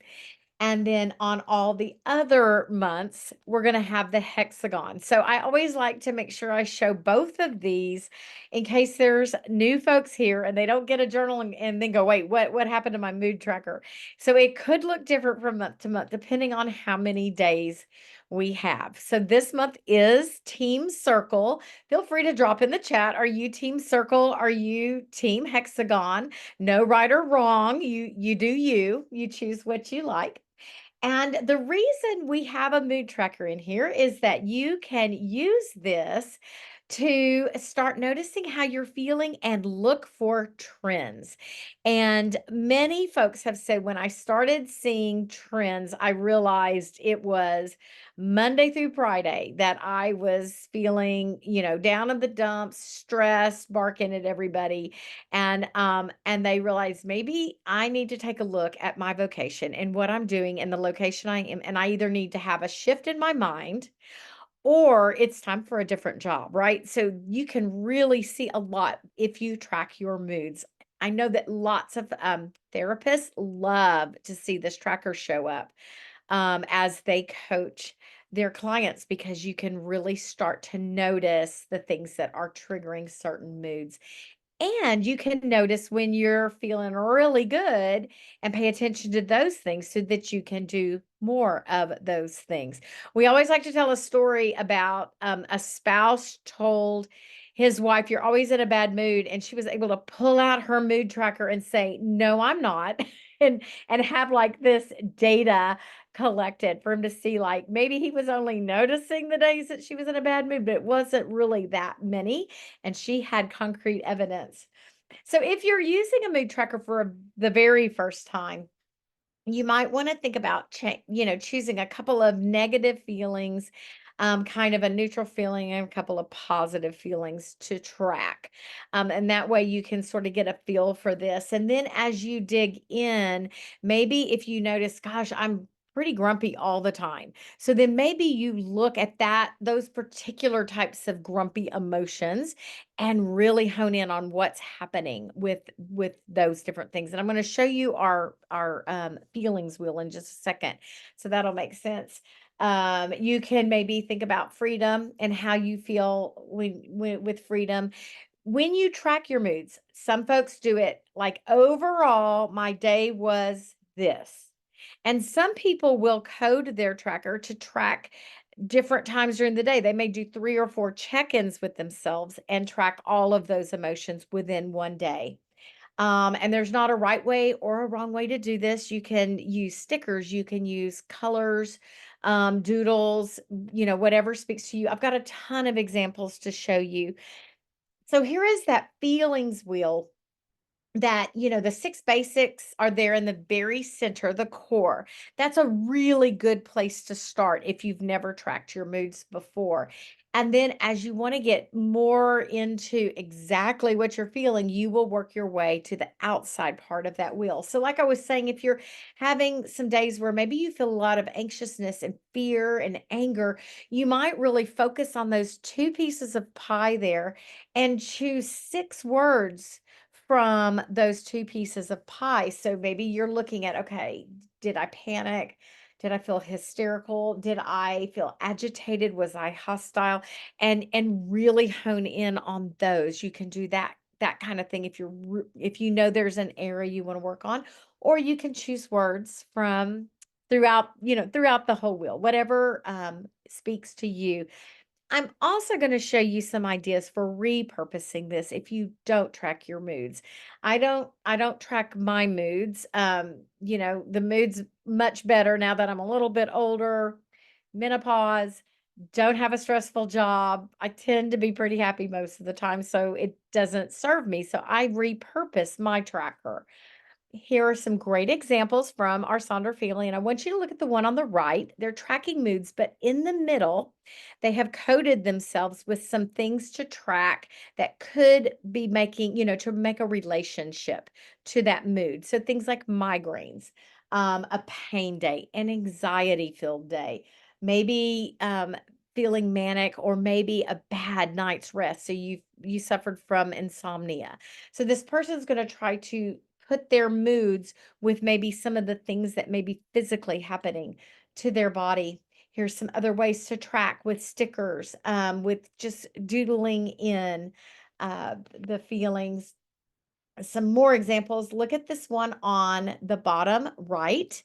And then on all the other months, we're going to have the hexagon. So I always like to make sure I show both of these in case there's new folks here and they don't get a journal and then go, wait, what happened to my mood tracker? So it could look different from month to month, depending on how many days we have. So this month is Team Circle. Feel free to drop in the chat. Are you Team Circle? Are you Team Hexagon? No right or wrong. You do you. You choose what you like. And the reason we have a mood tracker in here is that you can use this to start noticing how you're feeling and look for trends. And many folks have said when I started seeing trends, I realized it was Monday through Friday that I was feeling, down in the dumps, stressed, barking at everybody. And they realized maybe I need to take a look at my vocation and what I'm doing and the location I am. And I either need to have a shift in my mind or it's time for a different job, right? So you can really see a lot if you track your moods. I know that lots of therapists love to see this tracker show up as they coach their clients because you can really start to notice the things that are triggering certain moods. And you can notice when you're feeling really good and pay attention to those things so that you can do more of those things. We always like to tell a story about a spouse told his wife, "You're always in a bad mood." And she was able to pull out her mood tracker and say, "No, I'm not." And have like this data collected for him to see, like, maybe he was only noticing the days that she was in a bad mood, but it wasn't really that many. And she had concrete evidence. So if you're using a mood tracker for the very first time, you might want to think about choosing a couple of negative feelings, kind of a neutral feeling, and a couple of positive feelings to track, and that way you can sort of get a feel for this. And then as you dig in, maybe if you notice, gosh, I'm pretty grumpy all the time, so then maybe you look at those particular types of grumpy emotions and really hone in on what's happening with those different things. And I'm going to show you our feelings wheel in just a second, so that'll make sense. You can maybe think about freedom and how you feel when with freedom. When you track your moods, some folks do it like, overall, my day was this. And some people will code their tracker to track different times during the day. They may do 3 or 4 check-ins with themselves and track all of those emotions within one day. And there's not a right way or a wrong way to do this. You can use stickers, you can use colors, doodles, whatever speaks to you. I've got a ton of examples to show you. So here is that feelings wheel that, the 6 basics are there in the very center, the core. That's a really good place to start if you've never tracked your moods before. And then as you want to get more into exactly what you're feeling, you will work your way to the outside part of that wheel. So like I was saying, if you're having some days where maybe you feel a lot of anxiousness and fear and anger, you might really focus on those two pieces of pie there and choose 6 words from those two pieces of pie. So maybe you're looking at, okay, did I panic? Did I feel hysterical? Did I feel agitated? Was I hostile? And really hone in on those. You can do that kind of thing if if you know there's an area you want to work on, or you can choose words from throughout the whole wheel, whatever speaks to you. I'm also going to show you some ideas for repurposing this if you don't track your moods. I don't track my moods. The moods much better now that I'm a little bit older, menopause, don't have a stressful job. I tend to be pretty happy most of the time, so it doesn't serve me. So I repurpose my tracker. Here are some great examples from our Sonder family, and I want you to look at the one on the right. They're tracking moods, but in the middle, they have coded themselves with some things to track that could be to make a relationship to that mood. So things like migraines, a pain day, an anxiety filled day, maybe feeling manic, or maybe a bad night's rest. So you suffered from insomnia. So this person's going to try to put their moods with maybe some of the things that may be physically happening to their body. Here's some other ways to track with stickers, with just doodling in the feelings. Some more examples. Look at this one on the bottom right.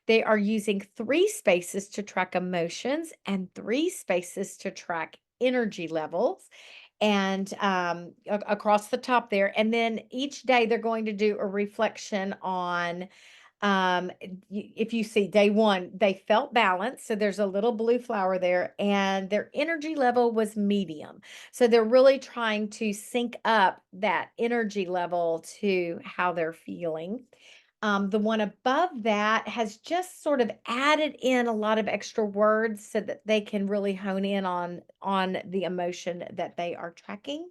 They are using three spaces to track emotions and three spaces to track energy levels, and across the top there. And then each day they're going to do a reflection on if you see day one, they felt balanced. So there's a little blue flower there, and their energy level was medium. So they're really trying to sync up that energy level to how they're feeling. The one above that has just sort of added in a lot of extra words so that they can really hone in on the emotion that they are tracking.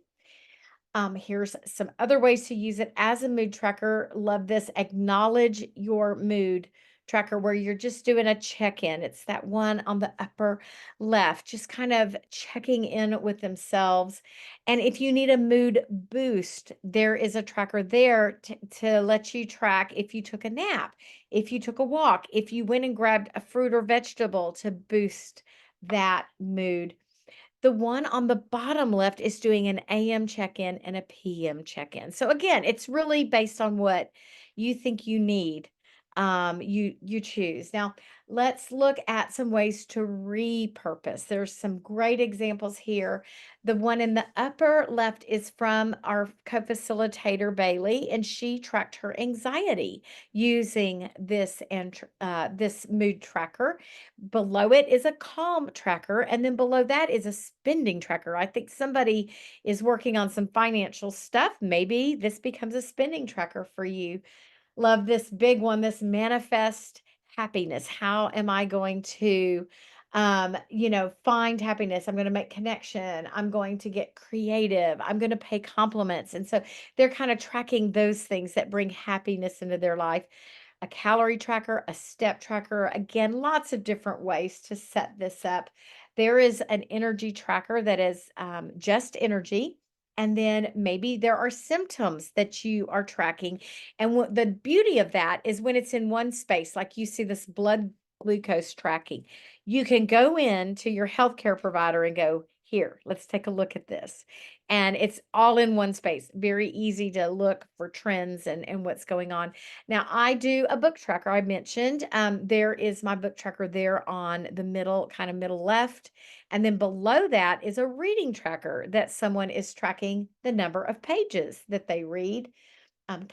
Here's some other ways to use it as a mood tracker. Love this. Acknowledge your mood tracker, where you're just doing a check in. It's that one on the upper left, just kind of checking in with themselves. And if you need a mood boost, there is a tracker there to let you track if you took a nap, if you took a walk, if you went and grabbed a fruit or vegetable to boost that mood. The one on the bottom left is doing an AM check-in and a PM check-in. So again, it's really based on what you think you need. You choose. Now, let's look at some ways to repurpose. There's some great examples here. The one in the upper left is from our co-facilitator Bailey, and she tracked her anxiety using this mood tracker. Below it is a calm tracker, and then below that is a spending tracker. I think somebody is working on some financial stuff. Maybe this becomes a spending tracker for you. Love this big one, this manifest happiness. How am I going to find happiness? I'm going to make connection. I'm going to get creative. I'm going to pay compliments. And so they're kind of tracking those things that bring happiness into their life. A calorie tracker, a step tracker. Again, lots of different ways to set this up. There is an energy tracker that is just energy. And then maybe there are symptoms that you are tracking. And what the beauty of that is when it's in one space, like you see this blood glucose tracking, you can go in to your healthcare provider and go, here, let's take a look at this. And it's all in one space. Very easy to look for trends and what's going on. Now, I do a book tracker. I mentioned there is my book tracker there on the middle, kind of middle left. And then below that is a reading tracker that someone is tracking the number of pages that they read.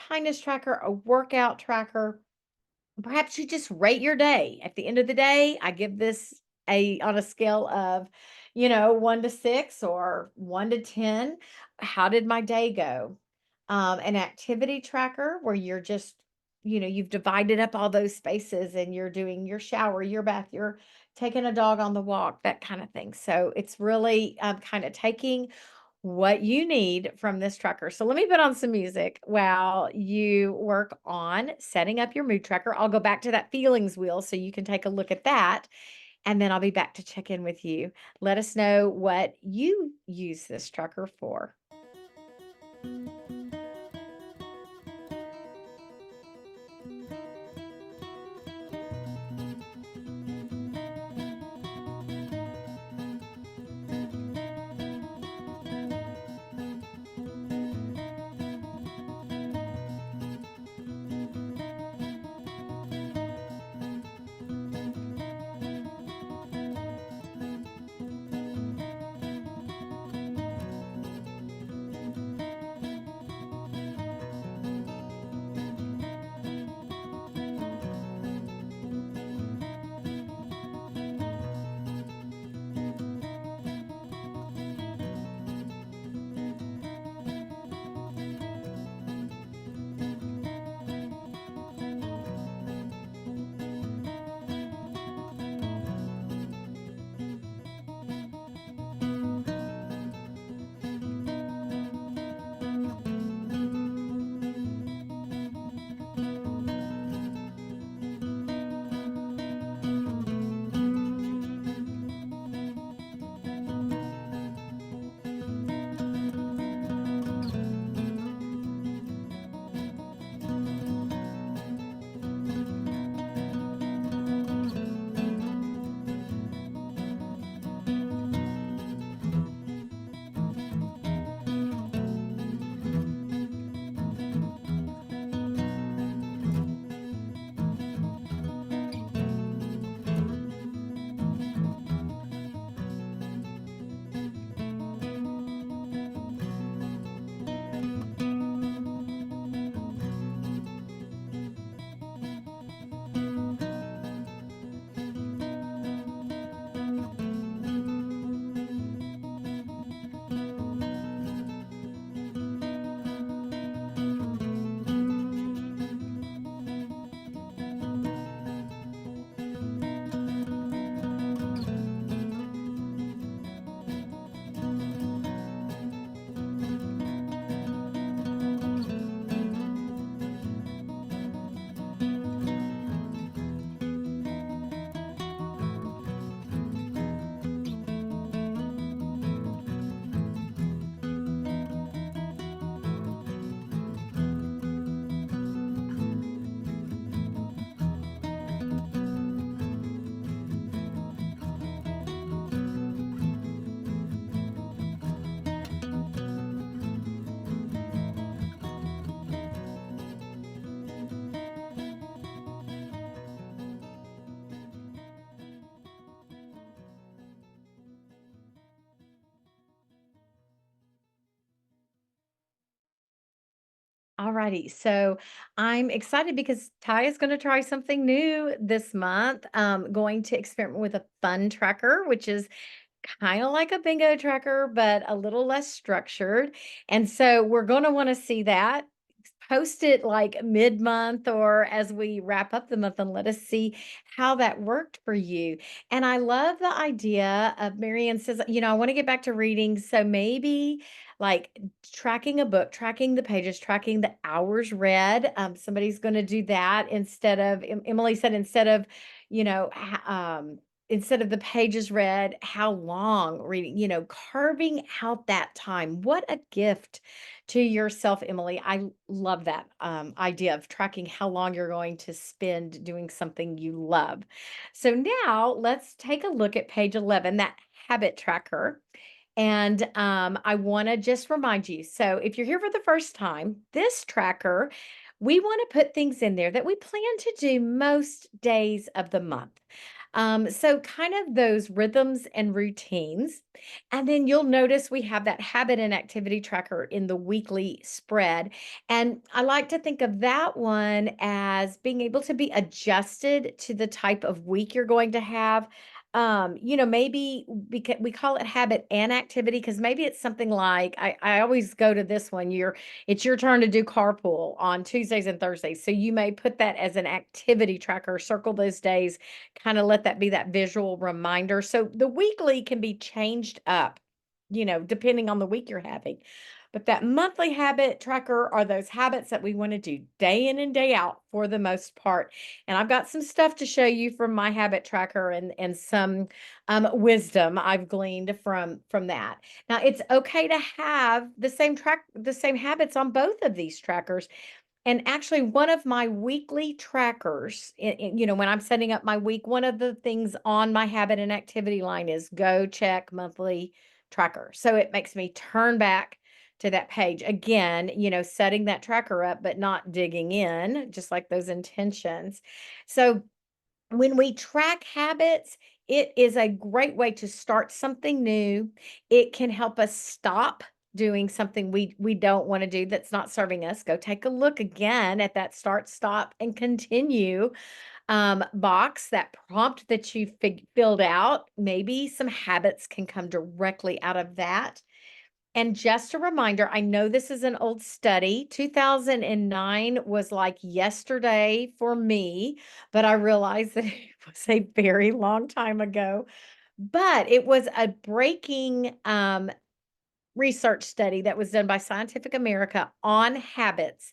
Kindness tracker, a workout tracker. Perhaps you just rate your day. At the end of the day, I give this on a scale of, 1 to 6 or 1 to 10. How did my day go? An activity tracker where you're just, you've divided up all those spaces and you're doing your shower, your bath, you're taking a dog on the walk, that kind of thing. So it's really kind of taking what you need from this tracker. So let me put on some music while you work on setting up your mood tracker. I'll go back to that feelings wheel so you can take a look at that. And then I'll be back to check in with you. Let us know what you use this tracker for. Alrighty, so I'm excited because Ty is going to try something new this month. Going to experiment with a fun tracker, which is kind of like a bingo tracker, but a little less structured. And so we're going to want to see that. Post it like mid-month or as we wrap up the month and let us see how that worked for you. And I love the idea of Marianne says, I want to get back to reading. So maybe like tracking a book, tracking the pages, tracking the hours read. Somebody's going to do that instead of, Emily said, you know, instead of the pages read, how long reading, carving out that time. What a gift to yourself, Emily. I love that idea of tracking how long you're going to spend doing something you love. So now let's take a look at page 11, that habit tracker. And I want to just remind you, so if you're here for the first time, this tracker, we want to put things in there that we plan to do most days of the month. So kind of those rhythms and routines. And then you'll notice we have that habit and activity tracker in the weekly spread. And I like to think of that one as being able to be adjusted to the type of week you're going to have. Maybe we call it habit and activity because maybe it's something like I always go to this one. It's your turn to do carpool on Tuesdays and Thursdays. So you may put that as an activity tracker, circle those days, kind of let that be that visual reminder. So the weekly can be changed up, depending on the week you're having. But that monthly habit tracker are those habits that we want to do day in and day out for the most part. And I've got some stuff to show you from my habit tracker and some wisdom I've gleaned from that. Now it's okay to have the same habits on both of these trackers. And actually, one of my weekly trackers, when I'm setting up my week, one of the things on my habit and activity line is go check monthly tracker. So it makes me turn back to that page again, setting that tracker up, but not digging in, just like those intentions. So when we track habits, it is a great way to start something new. It can help us stop doing something we don't want to do that's not serving us. Go take a look again at that start, stop, and continue box, that prompt that you filled out. Maybe some habits can come directly out of that. And just a reminder, I know this is an old study. 2009 was like yesterday for me, but I realized that it was a very long time ago. But it was a breaking research study that was done by Scientific America on habits.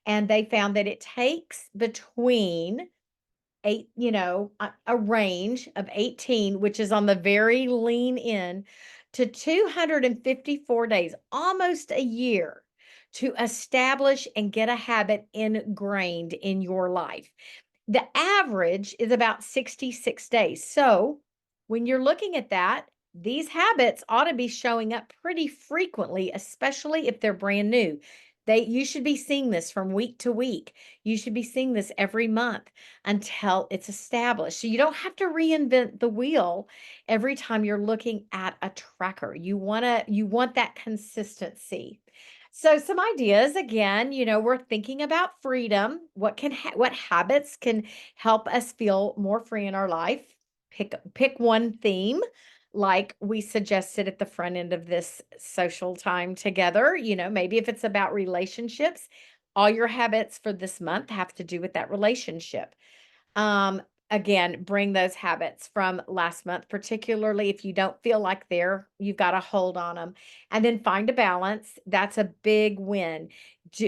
And they found that it takes between a range of 18, which is on the very lean end, to 254 days, almost a year, to establish and get a habit ingrained in your life. The average is about 66 days. So when you're looking at that, these habits ought to be showing up pretty frequently, especially if they're brand new. You should be seeing this from week to week. You should be seeing this every month until it's established. So you don't have to reinvent the wheel every time you're looking at a tracker. You want that consistency. So some ideas again, we're thinking about freedom. What habits can help us feel more free in our life? Pick one theme like we suggested at the front end of this social time together. Maybe if it's about relationships, all your habits for this month have to do with that relationship. Um, Again, bring those habits from last month, particularly if you don't feel like you've got a hold on them. And then find a balance. That's a big win.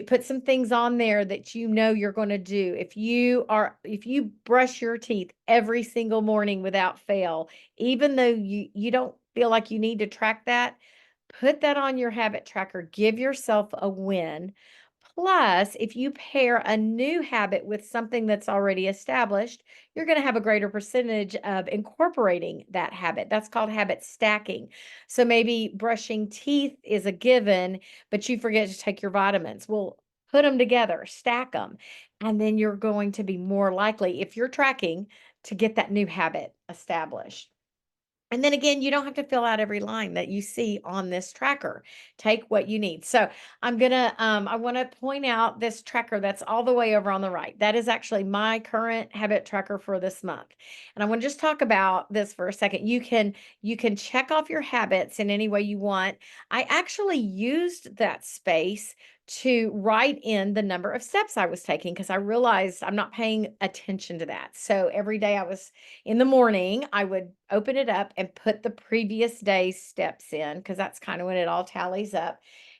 Put some things on there that you're going to do. If you brush your teeth every single morning without fail, even though you don't feel like you need to track that, put that on your habit tracker. Give yourself a win. Plus, if you pair a new habit with something that's already established, you're going to have a greater percentage of incorporating that habit. That's called habit stacking. So maybe brushing teeth is a given, but you forget to take your vitamins. Well, put them together, stack them, and then you're going to be more likely, if you're tracking, to get that new habit established. And then again, you don't have to fill out every line that you see on this tracker. Take what you need. So I want to point out this tracker that's all the way over on the right. That is actually my current habit tracker for this month. And I want to just talk about this for a second. You can check off your habits in any way you want. I actually used that space to write in the number of steps I was taking because I realized I'm not paying attention to that. So every day I was in the morning, I would open it up and put the previous day's steps in because that's kind of when it all tallies up.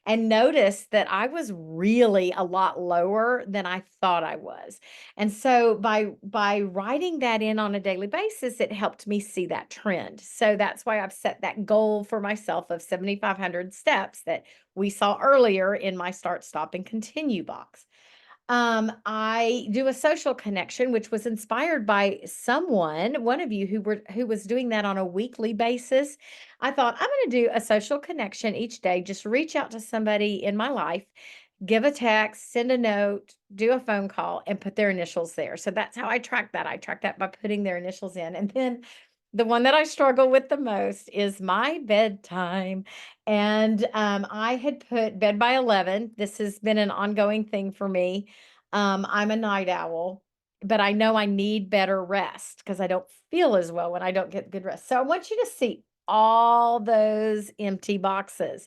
And notice that I was really a lot lower than I thought I was. And so by writing that in on a daily basis, it helped me see that trend. So that's why I've set that goal for myself of 7,500 steps that we saw earlier in my start, stop, and continue box. I do a social connection, which was inspired by one of you who was doing that on a weekly basis. I thought I'm going to do a social connection each day, just reach out to somebody in my life, give a text, send a note, do a phone call, and put their initials there. So that's how I track that. I track that by putting their initials in. And then the one that I struggle with the most is my bedtime. And I had put bed by 11. This has been an ongoing thing for me. I'm a night owl, but I know I need better rest because I don't feel as well when I don't get good rest. So I want you to see all those empty boxes.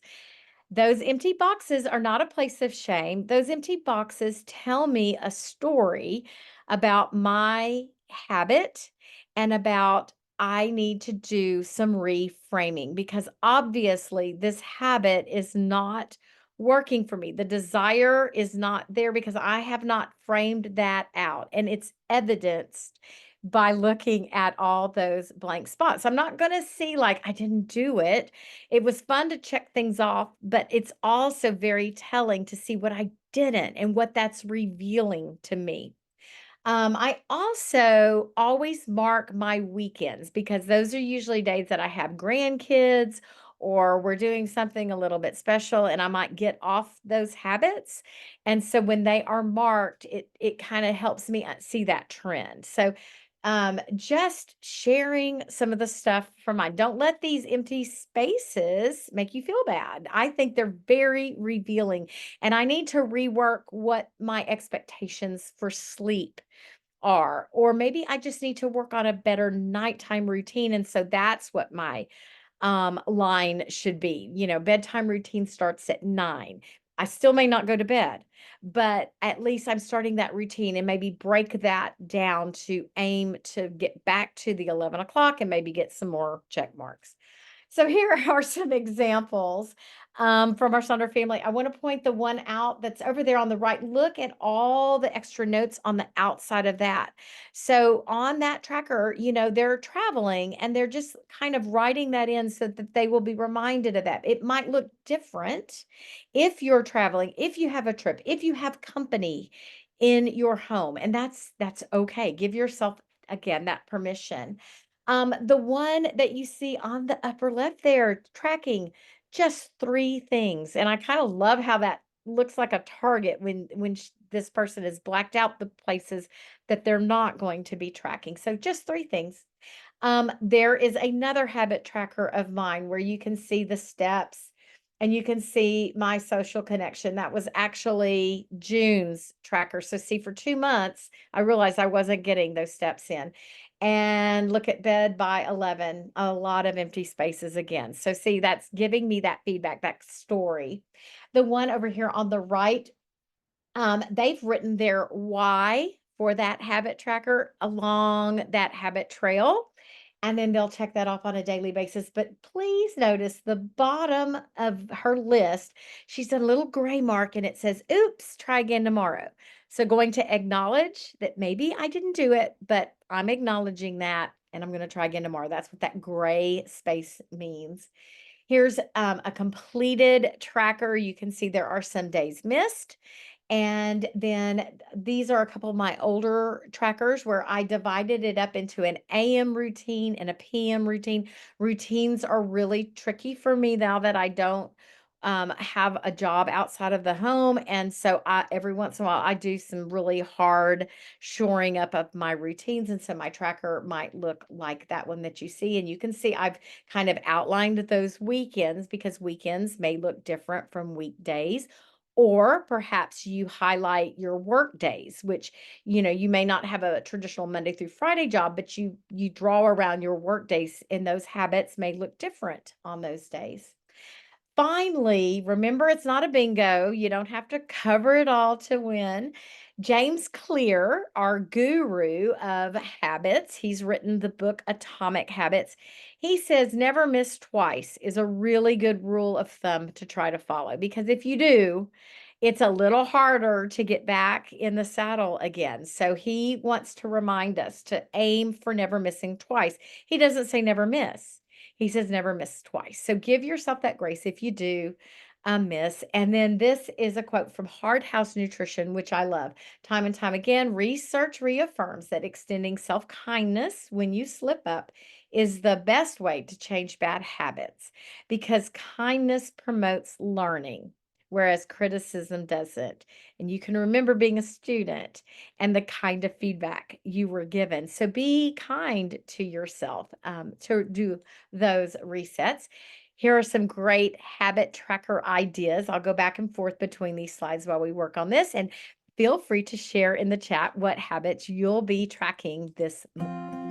Those empty boxes are not a place of shame. Those empty boxes tell me a story about my habit and about I need to do some reframing because obviously this habit is not working for me. The desire is not there because I have not framed that out. And it's evidenced by looking at all those blank spots. I'm not going to see like I didn't do it. It was fun to check things off, but it's also very telling to see what I didn't and what that's revealing to me. I also always mark my weekends because those are usually days that I have grandkids or we're doing something a little bit special and I might get off those habits. And so when they are marked, it kind of helps me see that trend. So just sharing some of the stuff from mine. Don't let these empty spaces make you feel bad. I think they're very revealing and I need to rework what my expectations for sleep are. Or maybe I just need to work on a better nighttime routine. And so that's what my line should be. Bedtime routine starts at 9. I still may not go to bed, but at least I'm starting that routine and maybe break that down to aim to get back to the 11 o'clock and maybe get some more check marks. So here are some examples from our Sonder family. I want to point the one out that's over there on the right. Look at all the extra notes on the outside of that. So on that tracker, they're traveling and they're just kind of writing that in so that they will be reminded of that. It might look different if you're traveling, if you have a trip, if you have company in your home, and that's okay. Give yourself again that permission. The one that you see on the upper left there, tracking just 3 things, and I kinda love how that looks like a target when this person has blacked out the places that they're not going to be tracking, so just 3 things. There is another habit tracker of mine where you can see the steps and you can see my social connection. That was actually June's tracker. So see, for 2 months, I realized I wasn't getting those steps in. And look at bed by 11, a lot of empty spaces again. So see, that's giving me that feedback, that story. The one over here on the right, they've written their why for that habit tracker along that habit trail. And then they'll check that off on a daily basis. But please notice the bottom of her list, she's done a little gray mark and it says, oops, try again tomorrow. So going to acknowledge that maybe I didn't do it, but I'm acknowledging that and I'm going to try again tomorrow. That's what that gray space means. Here's a completed tracker. You can see there are some days missed. And then these are a couple of my older trackers where I divided it up into an AM routine and a PM routine. Routines are really tricky for me now that I don't have a job outside of the home. And so every once in a while, I do some really hard shoring up of my routines. And so my tracker might look like that one that you see. And you can see I've kind of outlined those weekends because weekends may look different from weekdays. Or perhaps you highlight your work days, which, you may not have a traditional Monday through Friday job, but you draw around your work days, and those habits may look different on those days. Finally, remember it's not a bingo. You don't have to cover it all to win. James Clear, our guru of habits, he's written the book Atomic Habits. He says never miss twice is a really good rule of thumb to try to follow because if you do, it's a little harder to get back in the saddle again. So he wants to remind us to aim for never missing twice. He doesn't say never miss. He says never miss twice. So give yourself that grace if you do miss. And then this is a quote from Hard House Nutrition, which I love. Time and time again, research reaffirms that extending self kindness when you slip up is the best way to change bad habits because kindness promotes learning. Whereas criticism doesn't. And you can remember being a student and the kind of feedback you were given. So be kind to yourself to do those resets. Here are some great habit tracker ideas. I'll go back and forth between these slides while we work on this. And feel free to share in the chat what habits you'll be tracking this month.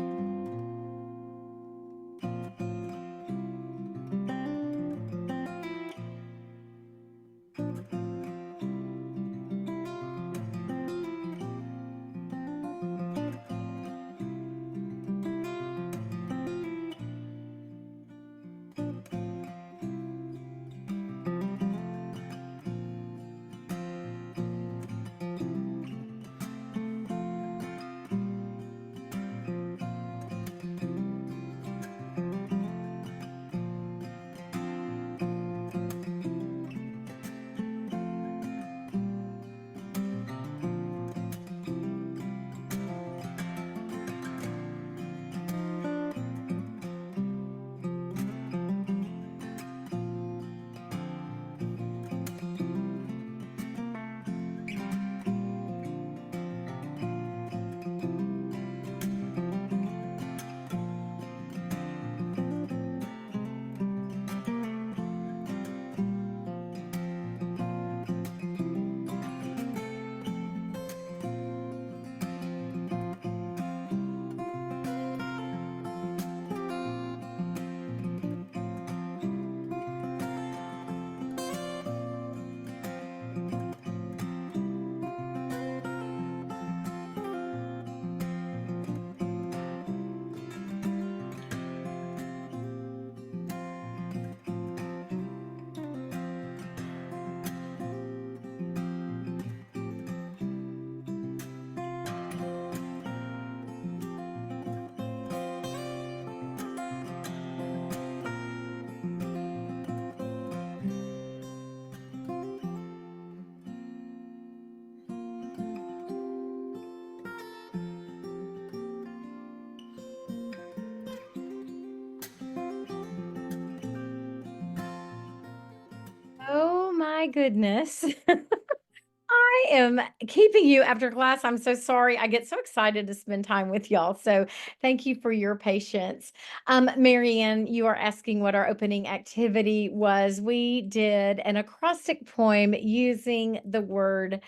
Oh my goodness. I am keeping you after class. I'm so sorry. I get so excited to spend time with y'all. So thank you for your patience. Marianne, you are asking what our opening activity was. We did an acrostic poem using the word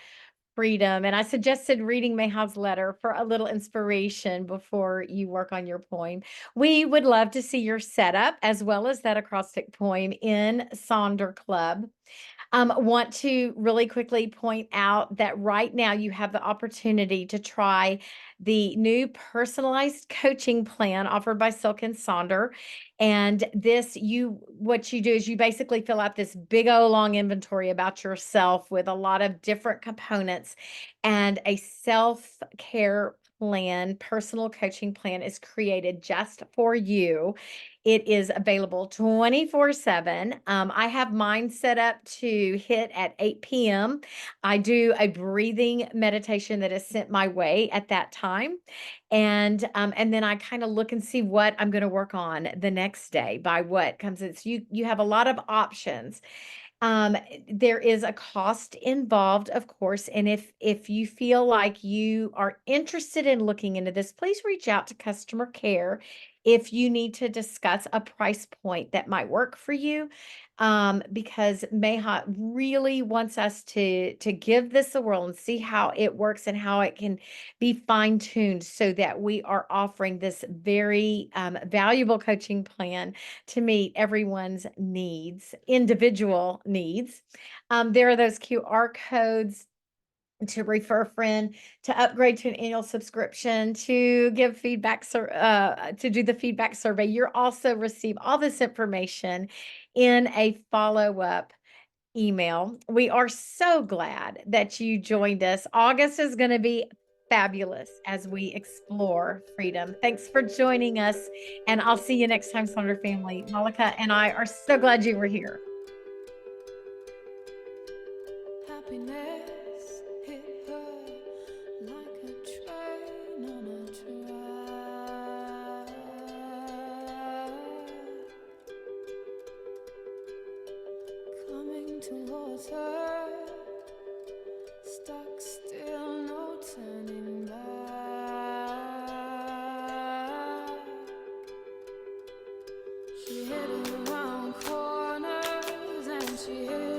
freedom. And I suggested reading Mayhav's letter for a little inspiration before you work on your poem. We would love to see your setup as well as that acrostic poem in Sonder Club. Want to really quickly point out that right now you have the opportunity to try the new personalized coaching plan offered by Silk and Sonder. And what you do is you basically fill out this big old long inventory about yourself with a lot of different components, and a self-care plan, personal coaching plan is created just for you. It is available 24/7. I have mine set up to hit at 8 p.m. I do a breathing meditation that is sent my way at that time. And then I kind of look and see what I'm going to work on the next day by what comes in. So you have a lot of options. Um, there is a cost involved, of course, and if you feel like you are interested in looking into this, please reach out to customer care if you need to discuss a price point that might work for you. Because Mayha really wants us to give this a whirl and see how it works and how it can be fine-tuned so that we are offering this very valuable coaching plan to meet everyone's needs, individual needs. There are those QR codes to refer a friend, to upgrade to an annual subscription, to give feedback, to do the feedback survey. You'll also receive all this information in a follow-up email. We are so glad that you joined us. August is going to be fabulous as we explore freedom. Thanks for joining us, and I'll see you next time, Sonder family. Malika and I are so glad you were here. Happiness hit her like a train on a track, coming towards her, stuck still, no turning back. She hid around corners and she hid